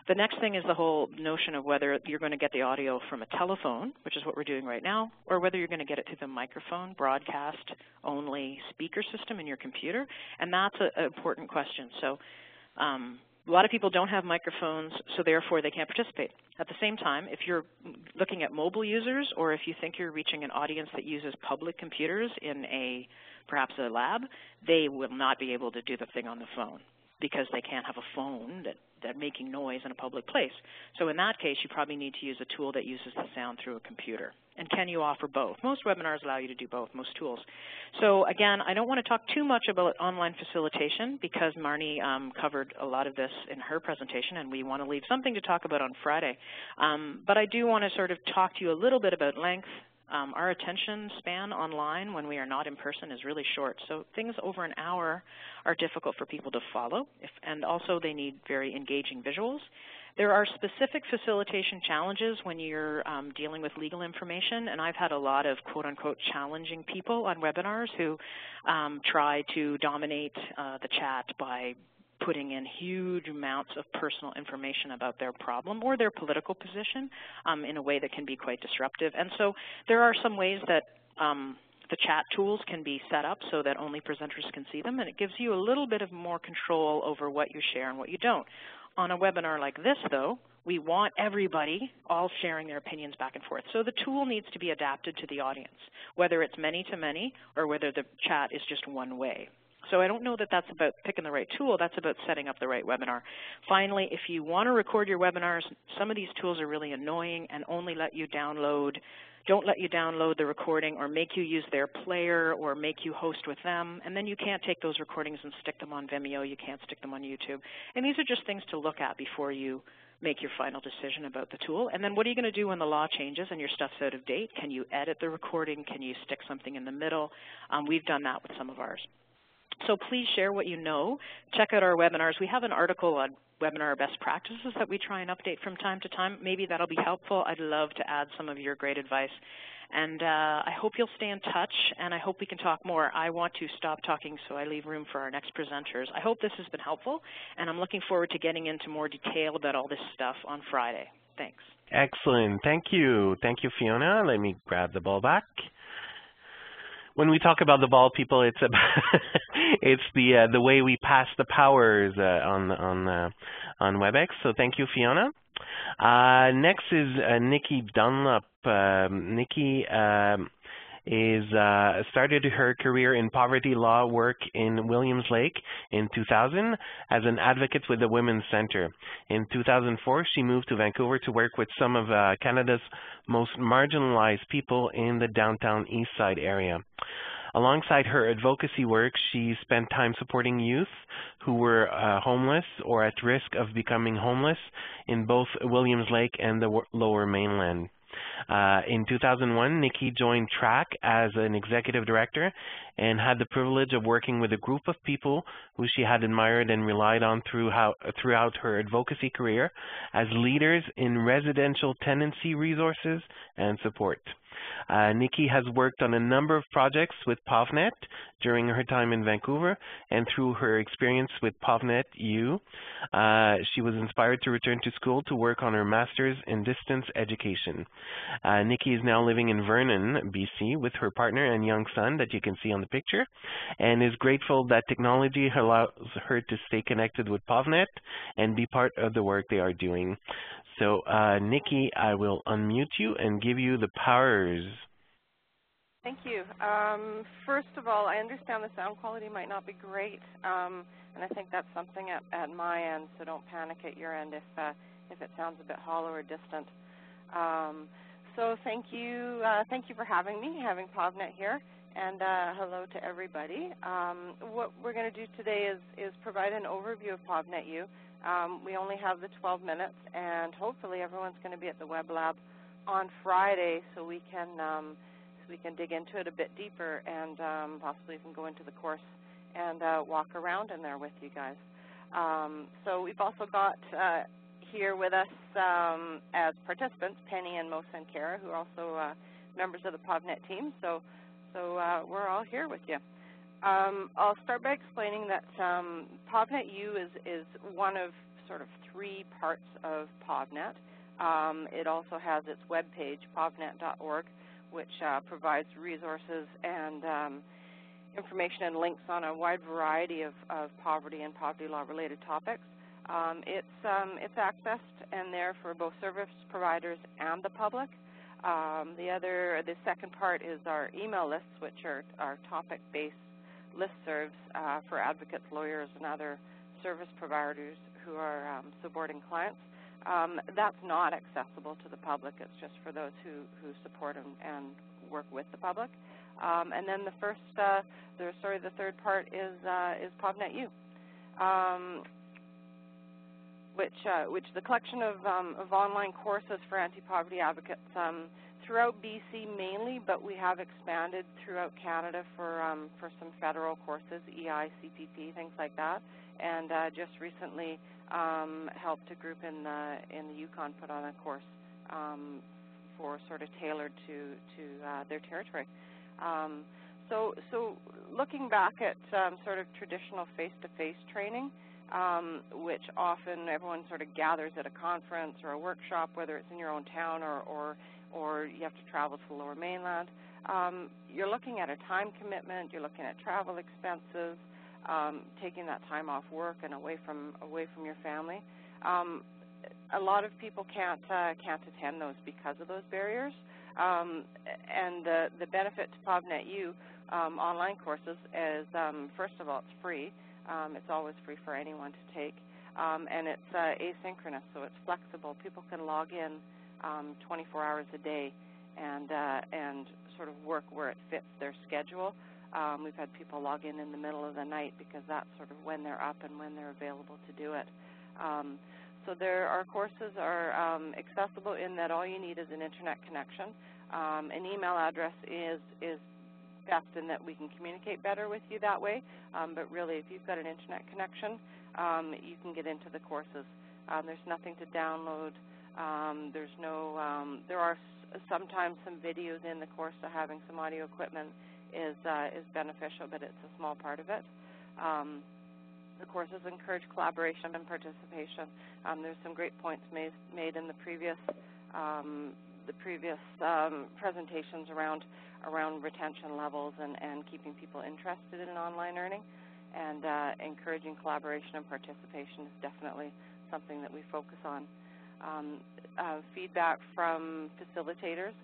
The next thing is the whole notion of whether you're going to get the audio from a telephone, which is what we're doing right now, or whether you're going to get it through the microphone, broadcast only speaker system in your computer, and that's an important question. So a lot of people don't have microphones, so therefore they can't participate. At the same time, if you're looking at mobile users, or if you think you're reaching an audience that uses public computers in perhaps a lab, they will not be able to do the thing on the phone because they can't have a phone that's making noise in a public place. So in that case, you probably need to use a tool that uses the sound through a computer. And can you offer both? Most webinars allow you to do both, most tools. So again, I don't want to talk too much about online facilitation because Marnie covered a lot of this in her presentation, and we want to leave something to talk about on Friday. But I do want to sort of talk to you a little bit about length. Our attention span online when we are not in person is really short. So things over an hour are difficult for people to follow, and also they need very engaging visuals. There are specific facilitation challenges when you're dealing with legal information, and I've had a lot of quote-unquote challenging people on webinars who try to dominate the chat by putting in huge amounts of personal information about their problem or their political position in a way that can be quite disruptive. And so there are some ways that the chat tools can be set up so that only presenters can see them, and it gives you a little bit of more control over what you share and what you don't. On a webinar like this, though, We want everybody all sharing their opinions back and forth. So the tool needs to be adapted to the audience, whether it's many-to-many or whether the chat is just one way. So I don't know that that's about picking the right tool. That's about setting up the right webinar. Finally, if you want to record your webinars, some of these tools are really annoying and only let you download, don't let you download the recording or make you use their player or make you host with them. And then you can't take those recordings and stick them on Vimeo. You can't stick them on YouTube. And these are just things to look at before you make your final decision about the tool. And then what are you going to do when the law changes and your stuff's out of date? Can you edit the recording? Can you stick something in the middle? We've done that with some of ours. So please share what you know. Check out our webinars. We have an article on webinar best practices that we try and update from time to time. Maybe that'll be helpful. I'd love to add some of your great advice. And I hope you'll stay in touch, and I hope we can talk more. I want to stop talking so I leave room for our next presenters. I hope this has been helpful, and I'm looking forward to getting into more detail about all this stuff on Friday. Thanks. Excellent. Thank you. Thank you, Fiona. Let me grab the ball back. When we talk about the ball, people, it's about it's the way we pass the powers on WebEx. So thank you, Fiona. Next is Nicky Dunlop. Nicky started her career in poverty law work in Williams Lake in 2000 as an advocate with the Women's Center. In 2004, she moved to Vancouver to work with some of Canada's most marginalized people in the downtown East Side area. Alongside her advocacy work, she spent time supporting youth who were homeless or at risk of becoming homeless in both Williams Lake and the Lower Mainland. In 2001, Nicky joined TRAC as an executive director and had the privilege of working with a group of people who she had admired and relied on throughout her advocacy career as leaders in residential tenancy resources and support. Nicky has worked on a number of projects with PovNet during her time in Vancouver, and through her experience with PovNetU, she was inspired to return to school to work on her master's in distance education. Nicky is now living in Vernon, BC, with her partner and young son that you can see on the picture, and is grateful that technology allows her to stay connected with PovNet and be part of the work they are doing. So, Nicky, I will unmute you and give you the powers. Thank you. First of all, I understand the sound quality might not be great, and I think that's something at my end, so don't panic at your end if it sounds a bit hollow or distant. So thank you for having me, having PovNet here, and hello to everybody. What we're going to do today is provide an overview of PovNetU. We only have the 12 minutes, and hopefully everyone's going to be at the Web Lab on Friday, so we can dig into it a bit deeper and possibly even go into the course and walk around in there with you guys. So we've also got here with us as participants Penny and Mo Sankara, who are also members of the PovNet team. So we're all here with you. I'll start by explaining that PovNetU is one of sort of three parts of PovNet. It also has its web page, povnet.org, which provides resources and information and links on a wide variety of poverty and poverty law related topics. It's accessed and there for both service providers and the public. The second part is our email lists, which are topic-based listservs for advocates, lawyers, and other service providers who are supporting clients. That's not accessible to the public. It's just for those who support and work with the public. And then the third part is PovNetU, which is the collection of online courses for anti-poverty advocates throughout BC mainly, but we have expanded throughout Canada for some federal courses, EI, CPP, things like that, and just recently helped a group in the Yukon put on a course for sort of tailored to their territory. So looking back at sort of traditional face-to-face training, which often everyone sort of gathers at a conference or a workshop, whether it's in your own town or you have to travel to the Lower Mainland. You're looking at a time commitment. You're looking at travel expenses, taking that time off work and away from your family. a lot of people can't attend those because of those barriers. And the benefit to PovNetU online courses is, first of all, it's free. It's always free for anyone to take. And it's asynchronous, so it's flexible. People can log in 24 hours a day and sort of work where it fits their schedule. We've had people log in the middle of the night because that's sort of when they're up and when they're available to do it. So our courses are accessible in that all you need is an internet connection. An email address is best in that we can communicate better with you that way. But really, if you've got an internet connection, you can get into the courses. There's nothing to download. There are sometimes some videos in the course, so having some audio equipment is beneficial, but it's a small part of it. The courses encourage collaboration and participation. There's some great points made in the previous presentations around retention levels and keeping people interested in online learning, and encouraging collaboration and participation is definitely something that we focus on. Feedback from facilitators,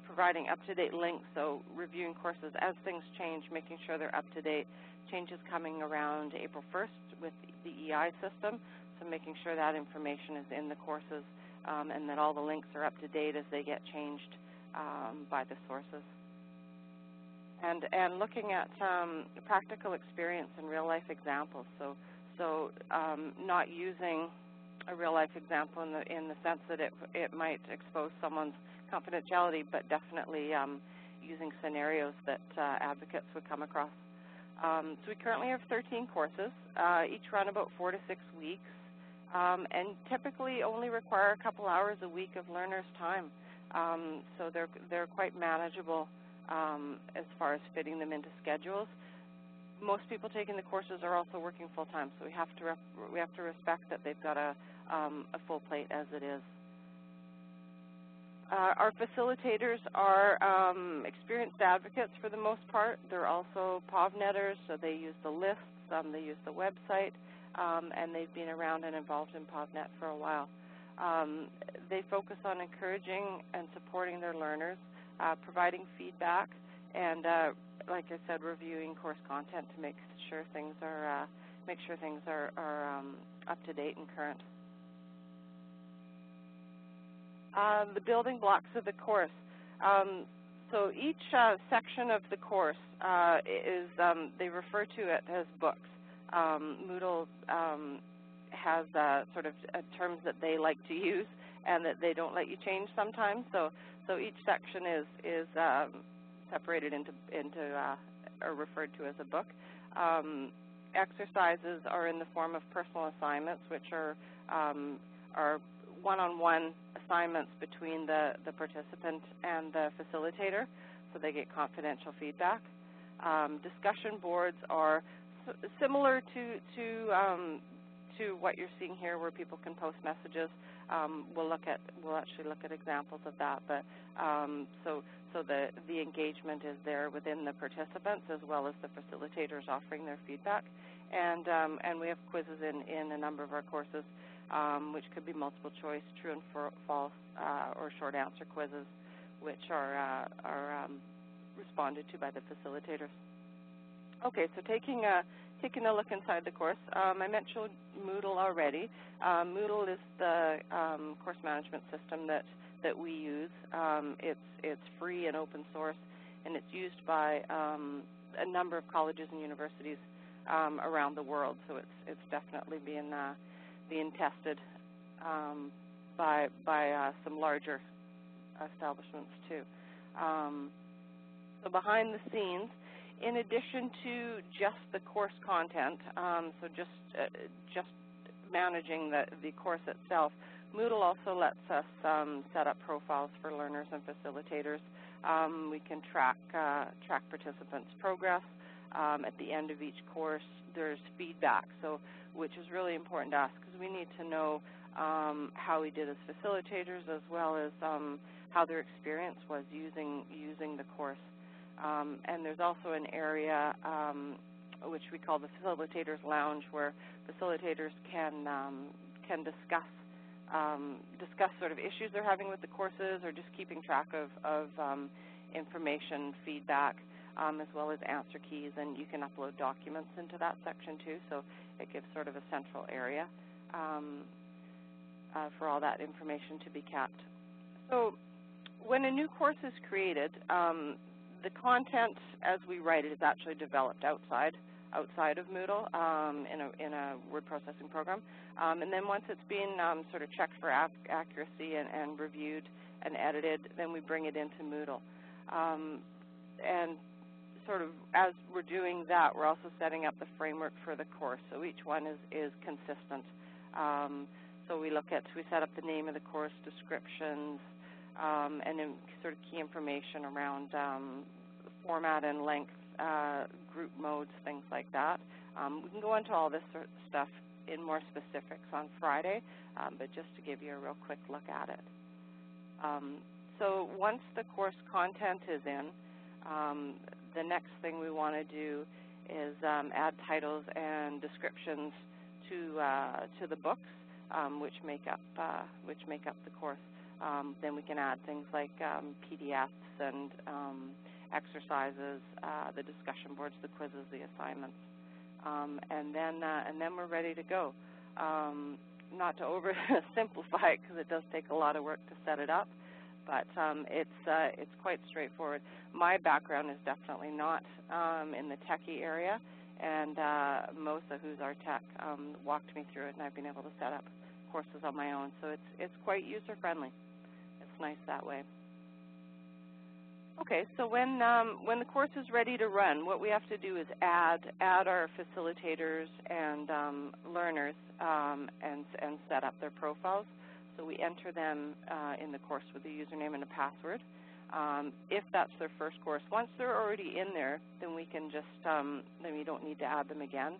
providing up-to-date links, so reviewing courses as things change, making sure they're up-to-date. Changes coming around April 1st with the EI system, so making sure that information is in the courses and that all the links are up-to-date as they get changed by the sources. And looking at practical experience and real-life examples, so not using a real-life example in the sense that it might expose someone's confidentiality, but definitely using scenarios that advocates would come across. So we currently have 13 courses, each run about 4 to 6 weeks, and typically only require a couple hours a week of learners' time. So they're quite manageable as far as fitting them into schedules. Most people taking the courses are also working full-time, so we have to respect that they've got a full plate as it is. Our facilitators are experienced advocates for the most part. They're also PovNetters, so they use the lists, they use the website, and they've been around and involved in PovNet for a while. They focus on encouraging and supporting their learners, providing feedback, and like I said, reviewing course content to make sure things are up to date and current. The building blocks of the course. So each section of the course is, they refer to it as books. Moodle has sort of terms that they like to use and that they don't let you change sometimes. So each section is separated into or referred to as a book. Exercises are in the form of personal assignments, which are one-on-one assignments between the participant and the facilitator, so they get confidential feedback. Discussion boards are similar to what you're seeing here, where people can post messages. We'll actually look at examples of that, but so the engagement is there within the participants as well as the facilitators offering their feedback, and we have quizzes in a number of our courses, which could be multiple choice, true and false, or short answer quizzes, which are responded to by the facilitators. Okay, so taking a look inside the course, I mentioned Moodle already. Moodle is the course management system that we use. It's free and open source, and it's used by a number of colleges and universities around the world. So it's definitely being tested by some larger establishments too. So behind the scenes, in addition to just the course content, so just managing the course itself, Moodle also lets us set up profiles for learners and facilitators. We can track participants' progress. At the end of each course, there's feedback, which is really important to us because we need to know how we did as facilitators, as well as how their experience was using the course. And there's also an area which we call the Facilitators Lounge, where facilitators can can discuss sort of issues they're having with the courses, or just keeping track of information, feedback, as well as answer keys, and you can upload documents into that section too, so it gives sort of a central area for all that information to be kept. So when a new course is created, the content as we write it is actually developed outside of Moodle in a word processing program. And then once it's been sort of checked for accuracy and reviewed and edited, then we bring it into Moodle. And sort of as we're doing that, we're also setting up the framework for the course. So each one is consistent. So we set up the name of the course, descriptions, and then sort of key information around format and length, group modes, things like that. We can go into all this sort of stuff in more specifics on Friday, but just to give you a real quick look at it. So once the course content is in, the next thing we want to do is add titles and descriptions to the books, which make up the course. Then we can add things like PDFs and exercises, the discussion boards, the quizzes, the assignments, and then we're ready to go. Not to oversimplify it, because it does take a lot of work to set it up, but it's quite straightforward. My background is definitely not in the techie area, and Mosa, who's our tech, walked me through it, and I've been able to set up courses on my own. So it's quite user friendly. It's nice that way. Okay, so when the course is ready to run, what we have to do is add our facilitators and learners and set up their profiles. So we enter them in the course with a username and a password. If that's their first course, once they're already in there, then we can just then you don't need to add them again.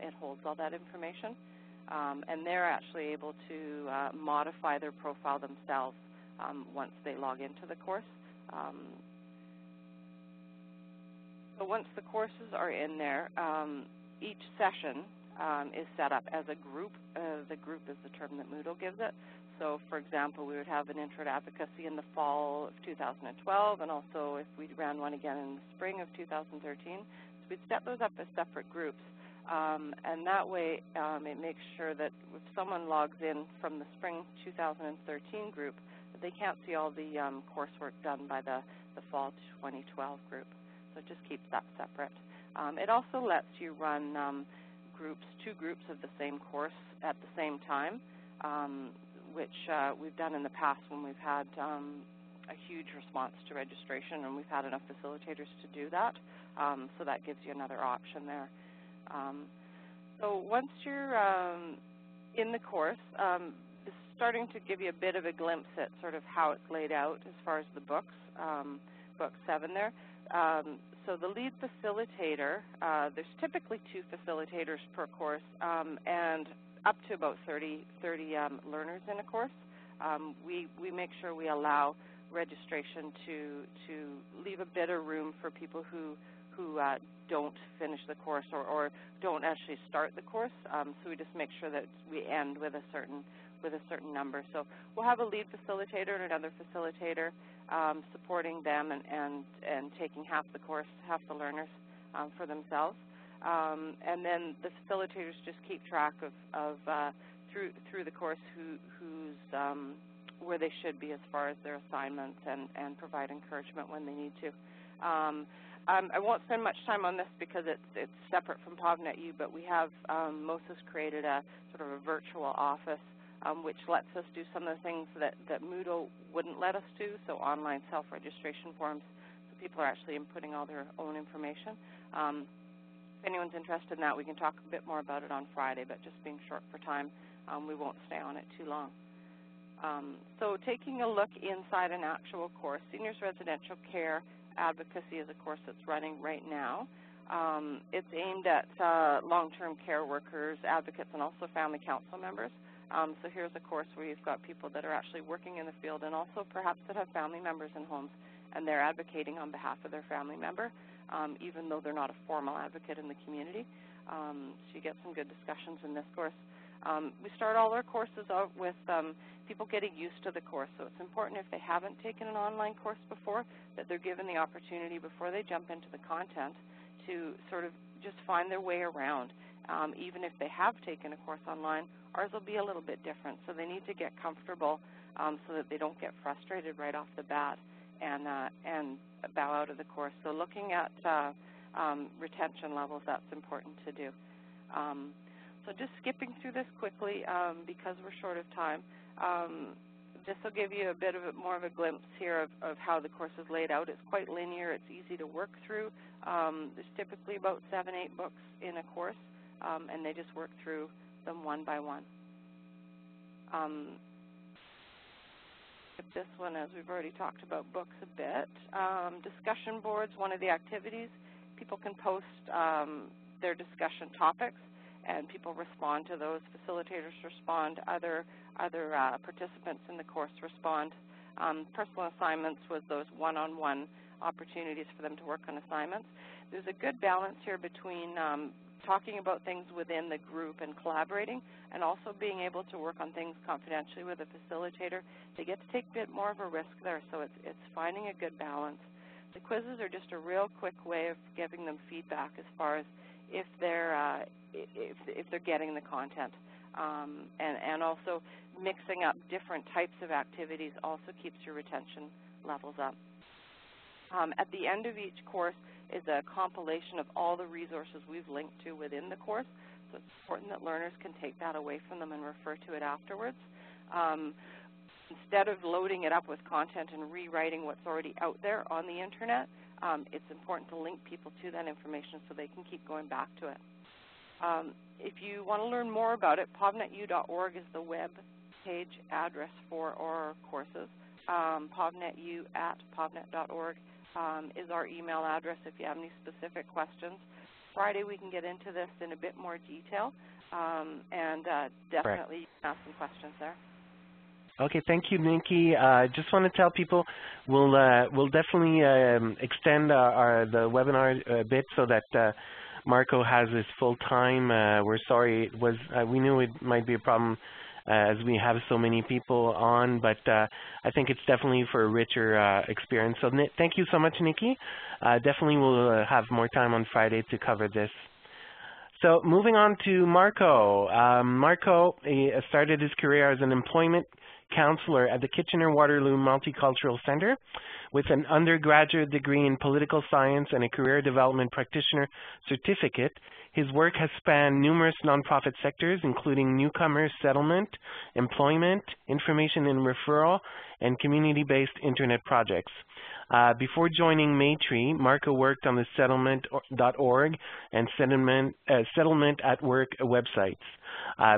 It holds all that information, and they're actually able to modify their profile themselves once they log into the course. So once the courses are in there, each session is set up as a group. The group is the term that Moodle gives it. So, for example, we would have an intro to advocacy in the fall of 2012, and also if we ran one again in the spring of 2013. So we'd set those up as separate groups, and that way it makes sure that if someone logs in from the spring 2013 group, they can't see all the coursework done by the fall 2012 group. So it just keeps that separate. It also lets you run two groups of the same course at the same time, which we've done in the past when we've had a huge response to registration and we've had enough facilitators to do that. So that gives you another option there. So once you're in the course, it's starting to give you a bit of a glimpse at sort of how it's laid out as far as the books, book 7 there. So the lead facilitator, there's typically 2 facilitators per course, and up to about 30 learners in a course. We make sure we allow registration to leave a bit of room for people who don't finish the course or don't actually start the course. So we just make sure that we end with a certain number. So we'll have a lead facilitator and another facilitator supporting them and taking half the course, half the learners for themselves. And then the facilitators just keep track of through the course who's where they should be as far as their assignments and provide encouragement when they need to. I won't spend much time on this because it's separate from PovNetU, but we have Mosa's created a sort of a virtual office which lets us do some of the things that Moodle wouldn't let us do, so online self-registration forms. So people are actually inputting all their own information. If anyone's interested in that, we can talk a bit more about it on Friday, but just being short for time, we won't stay on it too long. So taking a look inside an actual course, Seniors Residential Care Advocacy is a course that's running right now. It's aimed at long-term care workers, advocates, and also family council members. So here's a course where you've got people that are actually working in the field and also perhaps that have family members in homes, and they're advocating on behalf of their family member, even though they're not a formal advocate in the community. So you get some good discussions in this course. We start all our courses out with people getting used to the course, so it's important if they haven't taken an online course before that they're given the opportunity before they jump into the content to sort of just find their way around. Even if they have taken a course online, ours will be a little bit different, so they need to get comfortable so that they don't get frustrated right off the bat and bow out of the course. So looking at retention levels, that's important to do. So just skipping through this quickly because we're short of time. This will give you a bit of more of a glimpse here of how the course is laid out. It's quite linear. It's easy to work through. There's typically about 7-8 books in a course, and they just work through them one by one. This one, as we've already talked about books a bit. Discussion boards, one of the activities. People can post their discussion topics, and people respond to those. Facilitators respond. Other participants in the course respond. Personal assignments was those one-on-one opportunities for them to work on assignments. There's a good balance here between talking about things within the group and collaborating, and also being able to work on things confidentially with a facilitator. They get to take a bit more of a risk there, so it's finding a good balance. The quizzes are just a real quick way of giving them feedback as far as if they're getting the content, and also mixing up different types of activities also keeps your retention levels up. At the end of each course is a compilation of all the resources we've linked to within the course, so it's important that learners can take that away from them and refer to it afterwards. Instead of loading it up with content and rewriting what's already out there on the internet, it's important to link people to that information so they can keep going back to it. If you want to learn more about it, PovNetU.org is the web page address for our courses. PovNetU@PovNet.org is our email address if you have any specific questions. Friday we can get into this in a bit more detail, and definitely you can ask some questions there. Okay, thank you, Nikki. Just want to tell people we'll definitely extend the webinar a bit so that Marco has his full time. We're sorry it was. We knew it might be a problem as we have so many people on, but I think it's definitely for a richer experience. So thank you so much, Nikki. Definitely we'll have more time on Friday to cover this. So moving on to Marco. Marco started his career as an employment counselor at the Kitchener-Waterloo Multicultural Center with an undergraduate degree in political science and a career development practitioner certificate. His work has spanned numerous nonprofit sectors, including newcomer settlement, employment, information and referral, and community-based internet projects. Before joining Maytree, Marco worked on the settlement.org and Settlement at Work websites.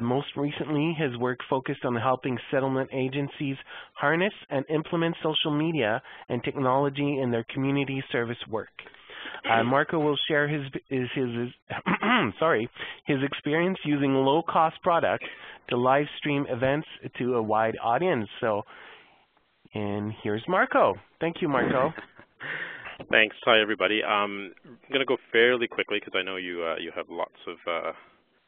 Most recently, his work focused on helping settlement agencies harness and implement social media and technology in their community service work. Marco will share his experience using low-cost products to live stream events to a wide audience. And here's Marco. Thank you, Marco. Thanks. Hi, everybody. I'm going to go fairly quickly because I know you have lots of...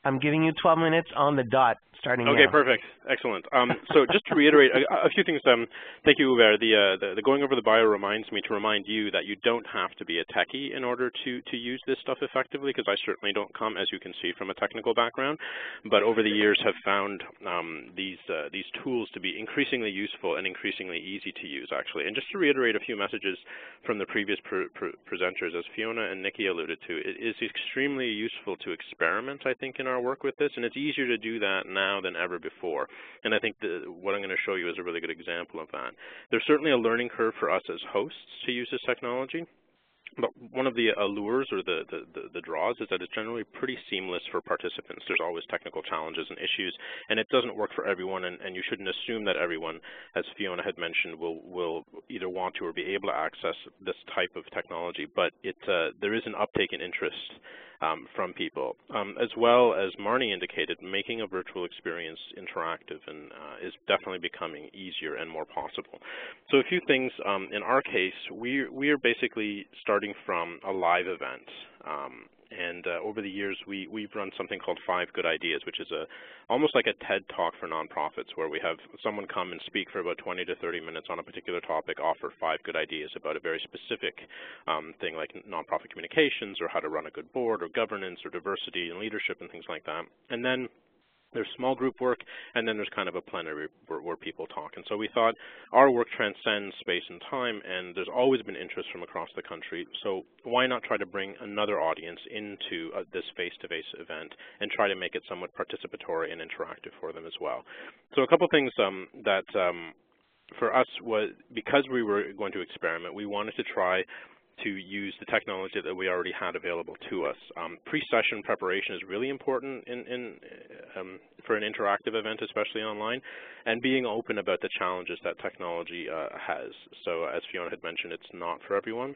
I'm giving you 12 minutes on the dot, starting now. Okay, perfect. Excellent. So just to reiterate a few things, thank you, Hubert. The going over the bio reminds me to remind you that you don't have to be a techie in order to use this stuff effectively, because I certainly don't come, as you can see, from a technical background, but over the years have found these tools to be increasingly useful and increasingly easy to use, actually. And just to reiterate a few messages from the previous presenters, as Fiona and Nikki alluded to, it is extremely useful to experiment, I think, in our work with this, and it's easier to do that now than ever before. And I think what I'm going to show you is a really good example of that. There's certainly a learning curve for us as hosts to use this technology. But one of the allures or the draws is that it's generally pretty seamless for participants. There's always technical challenges and issues, and it doesn't work for everyone, and you shouldn't assume that everyone, as Fiona had mentioned, will either want to or be able to access this type of technology. But there is an uptake in interest from people. As well as Marnie indicated, making a virtual experience interactive and is definitely becoming easier and more possible. So a few things. In our case, we are basically starting from a live event. And over the years, we've run something called 5 Good Ideas, which is almost like a TED Talk for nonprofits, where we have someone come and speak for about 20 to 30 minutes on a particular topic, offer 5 good ideas about a very specific thing like nonprofit communications or how to run a good board or governance or diversity and leadership and things like that. And then there's small group work, and then there's kind of a plenary where people talk. And so we thought our work transcends space and time, and there's always been interest from across the country. So why not try to bring another audience into this face-to-face event and try to make it somewhat participatory and interactive for them as well? So a couple things that for us was, because we were going to experiment, we wanted to try to use the technology that we already had available to us. Pre-session preparation is really important for an interactive event, especially online, and being open about the challenges that technology has. So as Fiona had mentioned, it's not for everyone,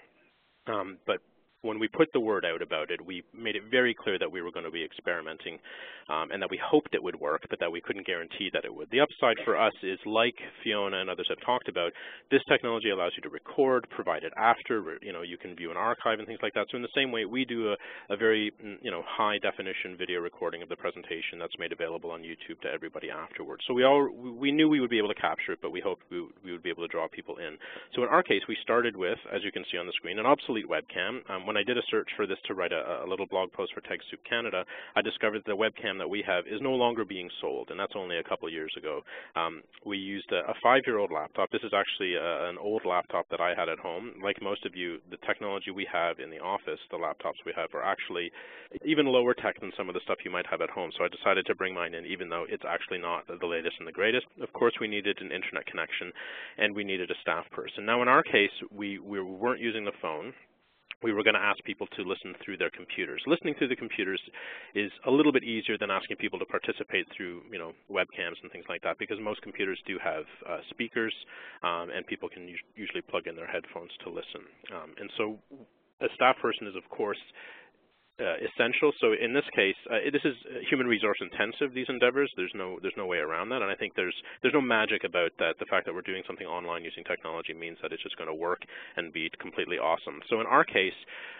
but when we put the word out about it, we made it very clear that we were going to be experimenting and that we hoped it would work, but that we couldn't guarantee that it would. The upside for us is, like Fiona and others have talked about, this technology allows you to record, provide it after, you can view an archive and things like that. So in the same way, we do a very, high definition video recording of the presentation that's made available on YouTube to everybody afterwards. So we knew we would be able to capture it, but we hoped we would be able to draw people in. So in our case, we started with, as you can see on the screen, an obsolete webcam. When I did a search for this to write a little blog post for TechSoup Canada, I discovered the webcam that we have is no longer being sold, and that's only a couple of years ago. We used a 5-year-old laptop. This is actually an old laptop that I had at home. Like most of you, the technology we have in the office, the laptops we have, are actually even lower tech than some of the stuff you might have at home. So I decided to bring mine in, even though it's actually not the latest and the greatest. Of course, we needed an internet connection, and we needed a staff person. Now, in our case, we weren't using the phone. We were going to ask people to listen through their computers. Listening through the computers is a little bit easier than asking people to participate through, webcams and things like that, because most computers do have speakers, and people can usually plug in their headphones to listen. And so a staff person is, of course, essential. So in this case, this is human resource intensive, these endeavors. There's no way around that, and I think there's no magic about that. The fact that we're doing something online using technology means that it's just going to work and be completely awesome. So in our case,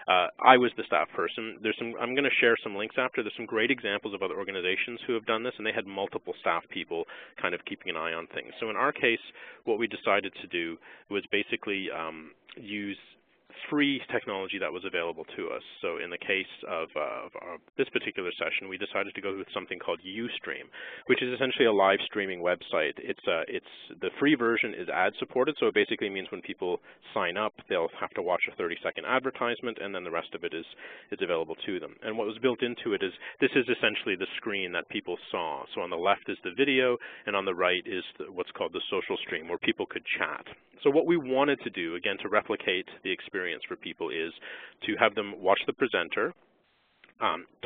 I was the staff person. I'm going to share some links after. There's some great examples of other organizations who have done this, and they had multiple staff people kind of keeping an eye on things. So in our case, what we decided to do was basically use free technology that was available to us. So in the case of this particular session, we decided to go with something called Ustream, which is essentially a live streaming website. It's the free version is ad supported, so it basically means when people sign up, they'll have to watch a 30-second advertisement, and then the rest of it is available to them. And what was built into it is, this is essentially the screen that people saw. So on the left is the video, and on the right is what's called the social stream, where people could chat. So what we wanted to do, again, to replicate the experience for people, is to have them watch the presenter,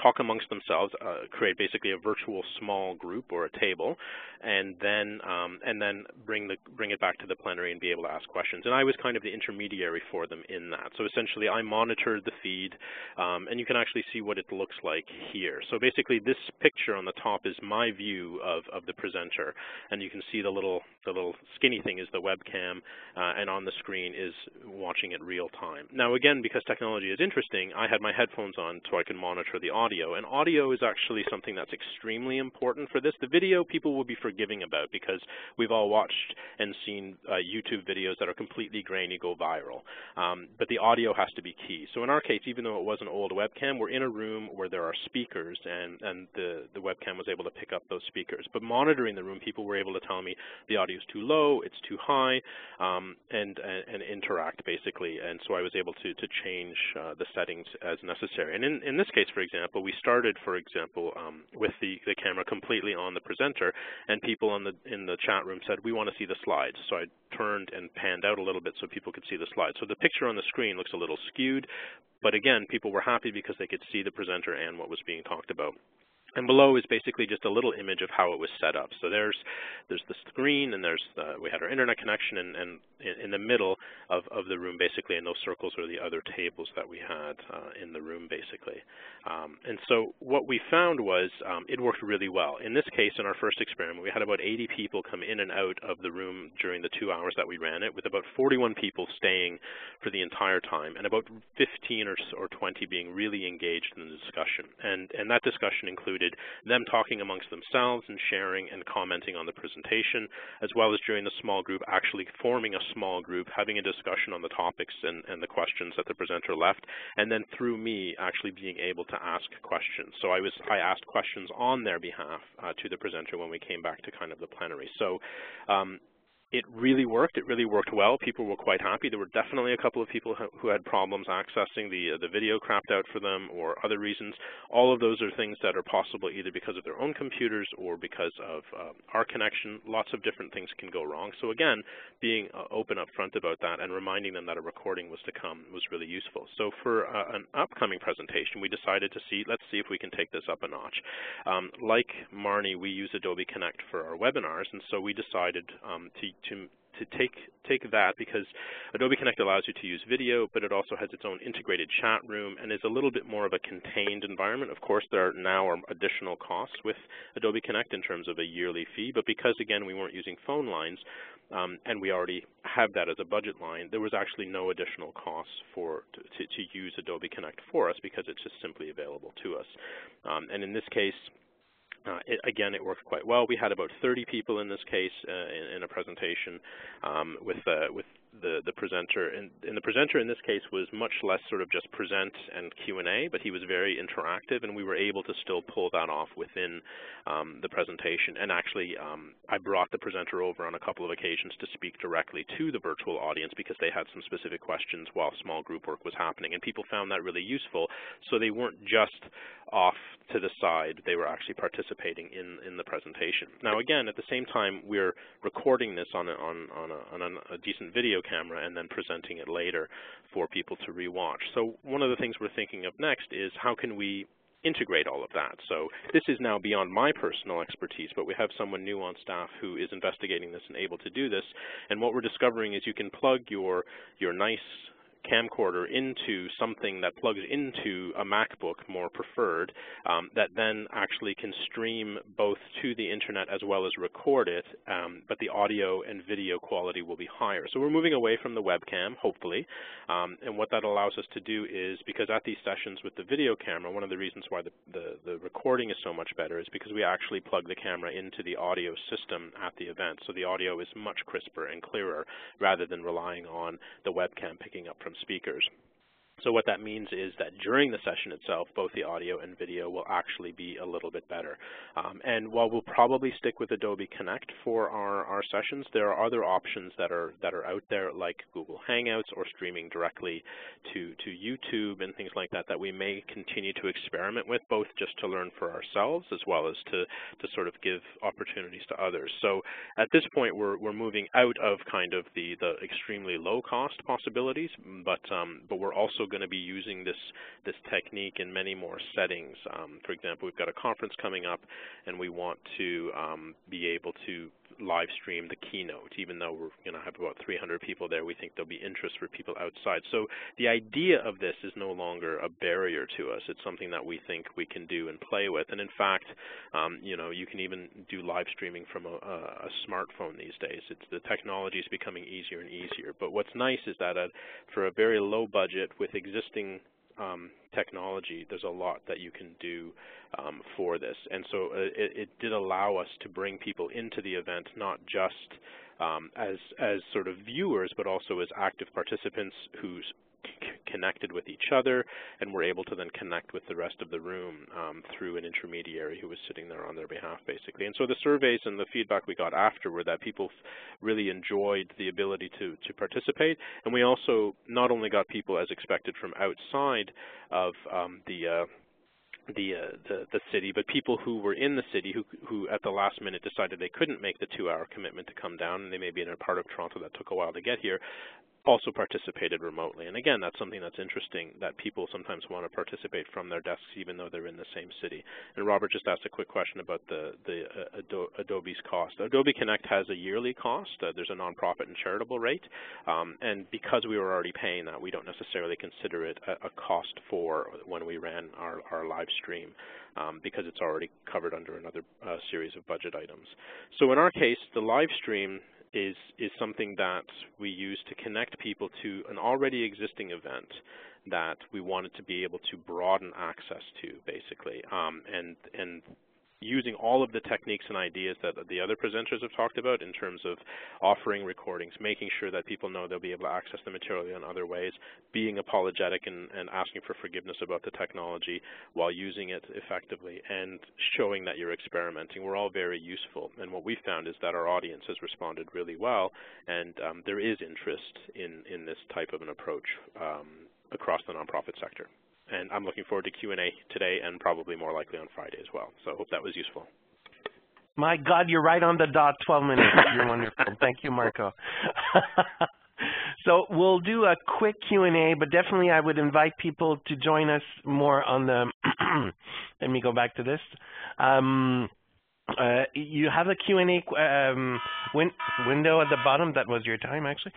talk amongst themselves, create basically a virtual small group or a table, and then bring it back to the plenary and be able to ask questions. And I was kind of the intermediary for them in that. So essentially, I monitored the feed, and you can actually see what it looks like here. So basically, this picture on the top is my view of the presenter, and you can see the little skinny thing is the webcam, and on the screen is watching it real time. Now again, because technology is interesting, I had my headphones on so I can monitor the audio, and audio is actually something that's extremely important for this. The video people will be forgiving about, because we've all watched and seen YouTube videos that are completely grainy, go viral, but the audio has to be key. So in our case, even though it was an old webcam, we're in a room where there are speakers, and the webcam was able to pick up those speakers. But monitoring the room, people were able to tell me the audio is too low, it's too high, and interact basically, and so I was able to change the settings as necessary. And in this case, for example, we started, with the camera completely on the presenter, and people in the chat room said, we want to see the slides. So I turned and panned out a little bit so people could see the slides. So the picture on the screen looks a little skewed, but again, people were happy because they could see the presenter and what was being talked about. And below is basically just a little image of how it was set up. So there's the screen, and we had our internet connection, and in the middle of the room, basically, and those circles are the other tables that we had in the room, basically. And so what we found was it worked really well. In this case, in our first experiment, we had about 80 people come in and out of the room during the 2 hours that we ran it, with about 41 people staying for the entire time, and about 15 or 20 being really engaged in the discussion. And that discussion included them talking amongst themselves and sharing and commenting on the presentation, as well as during the small group actually forming a small group, having a discussion on the topics and the questions that the presenter left, and then through me actually being able to ask questions. So I asked questions on their behalf to the presenter when we came back to kind of the plenary. So it really worked. It really worked well. People were quite happy. There were definitely a couple of people who had problems accessing the video crapped out for them or other reasons. All of those are things that are possible either because of their own computers or because of our connection. Lots of different things can go wrong. So again, being open up front about that and reminding them that a recording was to come was really useful. So for an upcoming presentation, we decided to let's see if we can take this up a notch. Like Marnie, we use Adobe Connect for our webinars, and so we decided to take that, because Adobe Connect allows you to use video, but it also has its own integrated chat room and is a little bit more of a contained environment. Of course, there now are additional costs with Adobe Connect in terms of a yearly fee, but because, again, we weren't using phone lines, and we already have that as a budget line, there was actually no additional costs to use Adobe Connect for us, because it's just simply available to us. And in this case, again, it worked quite well. We had about 30 people in this case in a presentation with the presenter. And the presenter in this case was much less sort of just present and Q&A, but he was very interactive, and we were able to still pull that off within the presentation. And actually, I brought the presenter over on a couple of occasions to speak directly to the virtual audience because they had some specific questions while small group work was happening. And people found that really useful, so they weren't just off to the side. They were actually participating in the presentation. Now, again, at the same time, we're recording this on a decent video camera and then presenting it later for people to rewatch. So one of the things we're thinking of next is how can we integrate all of that. So this is now beyond my personal expertise, but we have someone new on staff who is investigating this and able to do this. And what we're discovering is you can plug your nice camcorder into something that plugs into a MacBook, more preferred, that then actually can stream both to the internet as well as record it, but the audio and video quality will be higher. So we're moving away from the webcam, hopefully, and what that allows us to do is, because at these sessions with the video camera, one of the reasons why the recording is so much better is because we actually plug the camera into the audio system at the event. So the audio is much crisper and clearer rather than relying on the webcam picking up from speakers. So what that means is that during the session itself, both the audio and video will actually be a little bit better. And while we'll probably stick with Adobe Connect for our sessions, there are other options that are out there, like Google Hangouts or streaming directly to YouTube and things like that we may continue to experiment with, both just to learn for ourselves as well as to sort of give opportunities to others. So at this point, we're moving out of kind of the extremely low cost possibilities, but we're also going to be using this technique in many more settings. For example, we've got a conference coming up, and we want to be able to live stream the keynote. Even though we're going to have about 300 people there, we think there'll be interest for people outside. So the idea of this is no longer a barrier to us. It's something that we think we can do and play with. And in fact, you can even do live streaming from a smartphone these days. The technology is becoming easier and easier. But what's nice is that for a very low budget with existing technology, there's a lot that you can do for this. And so it did allow us to bring people into the event, not just as sort of viewers, but also as active participants who's connected with each other, and were able to then connect with the rest of the room through an intermediary who was sitting there on their behalf, basically. And so the surveys and the feedback we got after were that people really enjoyed the ability to participate, and we also not only got people as expected from outside of the city, but people who were in the city who at the last minute decided they couldn't make the 2-hour commitment to come down, and they may be in a part of Toronto that took a while to get here, also participated remotely. And again, that's something that's interesting, that people sometimes want to participate from their desks even though they're in the same city. And Robert just asked a quick question about the Adobe's cost. Adobe Connect has a yearly cost. There's a nonprofit and charitable rate. And because we were already paying that, we don't necessarily consider it a cost for when we ran our live stream, because it's already covered under another series of budget items. So in our case, the live stream is something that we use to connect people to an already existing event that we wanted to be able to broaden access to, basically, and using all of the techniques and ideas that the other presenters have talked about in terms of offering recordings, making sure that people know they'll be able to access the material in other ways, being apologetic and asking for forgiveness about the technology while using it effectively, and showing that you're experimenting were all very useful. And what we found is that our audience has responded really well, and there is interest in this type of an approach across the nonprofit sector. And I'm looking forward to Q&A today and probably more likely on Friday as well. So I hope that was useful. My God, you're right on the dot, 12 minutes. You're wonderful. Thank you, Marco. So we'll do a quick Q&A, but definitely I would invite people to join us more on the let me go back to this. You have a Q&A window at the bottom. That was your time, actually.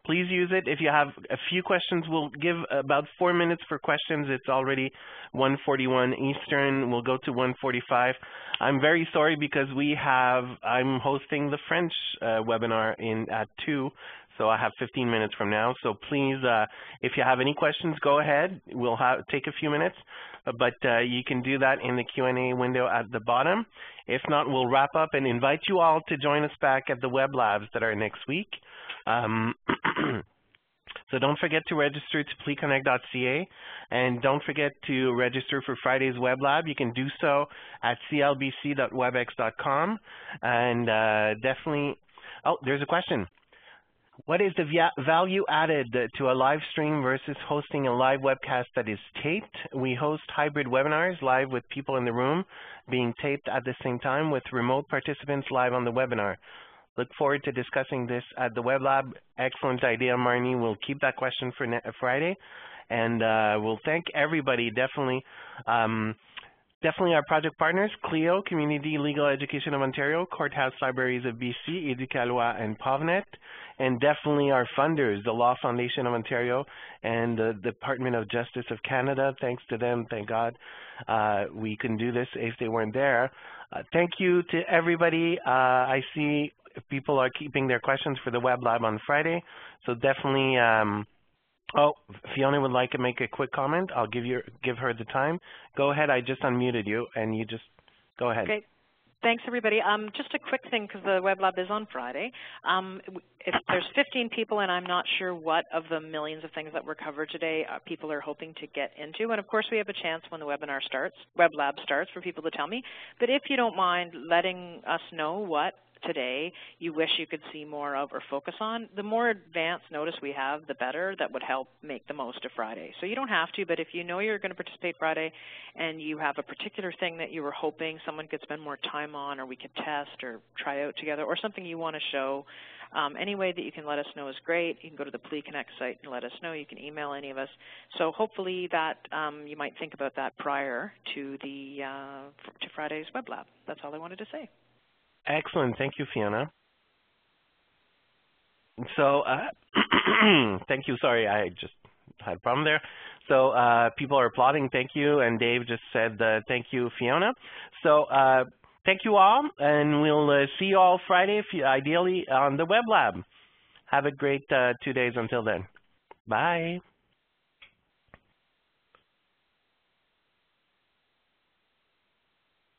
Please use it. If you have a few questions, we'll give about 4 minutes for questions. It's already 1:41 Eastern. We'll go to 1:45. I'm very sorry because I'm hosting the French webinar at 2, so I have 15 minutes from now. So please, if you have any questions, go ahead. We'll take a few minutes, but you can do that in the Q&A window at the bottom. If not, we'll wrap up and invite you all to join us back at the web labs that are next week. So don't forget to register to pleiconnect.ca, and don't forget to register for Friday's web lab. You can do so at clbc.webex.com, and definitely, oh, there's a question. What is the value added to a live stream versus hosting a live webcast that is taped? We host hybrid webinars live with people in the room being taped at the same time with remote participants live on the webinar. Look forward to discussing this at the web lab. Excellent idea, Marnie. We'll keep that question for Friday. And we'll thank everybody, definitely our project partners, CLEO, Community Legal Education of Ontario, Courthouse Libraries of BC, Éducalois, and PovNet, and definitely our funders, the Law Foundation of Ontario and the Department of Justice of Canada. Thanks to them, thank God, we can do this if they weren't there. Thank you to everybody. I see people are keeping their questions for the web lab on Friday, so definitely. Oh, Fiona would like to make a quick comment. I'll give her the time. Go ahead. I just unmuted you, and you just go ahead. Great. Thanks, everybody. Just a quick thing, because the web lab is on Friday. If there's 15 people, and I'm not sure what of the millions of things that were covered today people are hoping to get into, and of course we have a chance when the web lab starts for people to tell me. But if you don't mind letting us know what today you wish you could see more of or focus on, the more advanced notice we have, the better. That would help make the most of Friday. So you don't have to, but if you know you're going to participate Friday and you have a particular thing that you were hoping someone could spend more time on, or we could test or try out together, or something you want to show, any way that you can let us know is great. You can go to the PLEI Connect site and let us know. You can email any of us. So hopefully that you might think about that prior to to Friday's web lab. That's all I wanted to say. Excellent. Thank you, Fiona. So, thank you. Sorry, I just had a problem there. So, people are applauding. Thank you. And Dave just said thank you, Fiona. So, thank you all. And we'll see you all Friday, ideally, on the web lab. Have a great 2 days until then. Bye.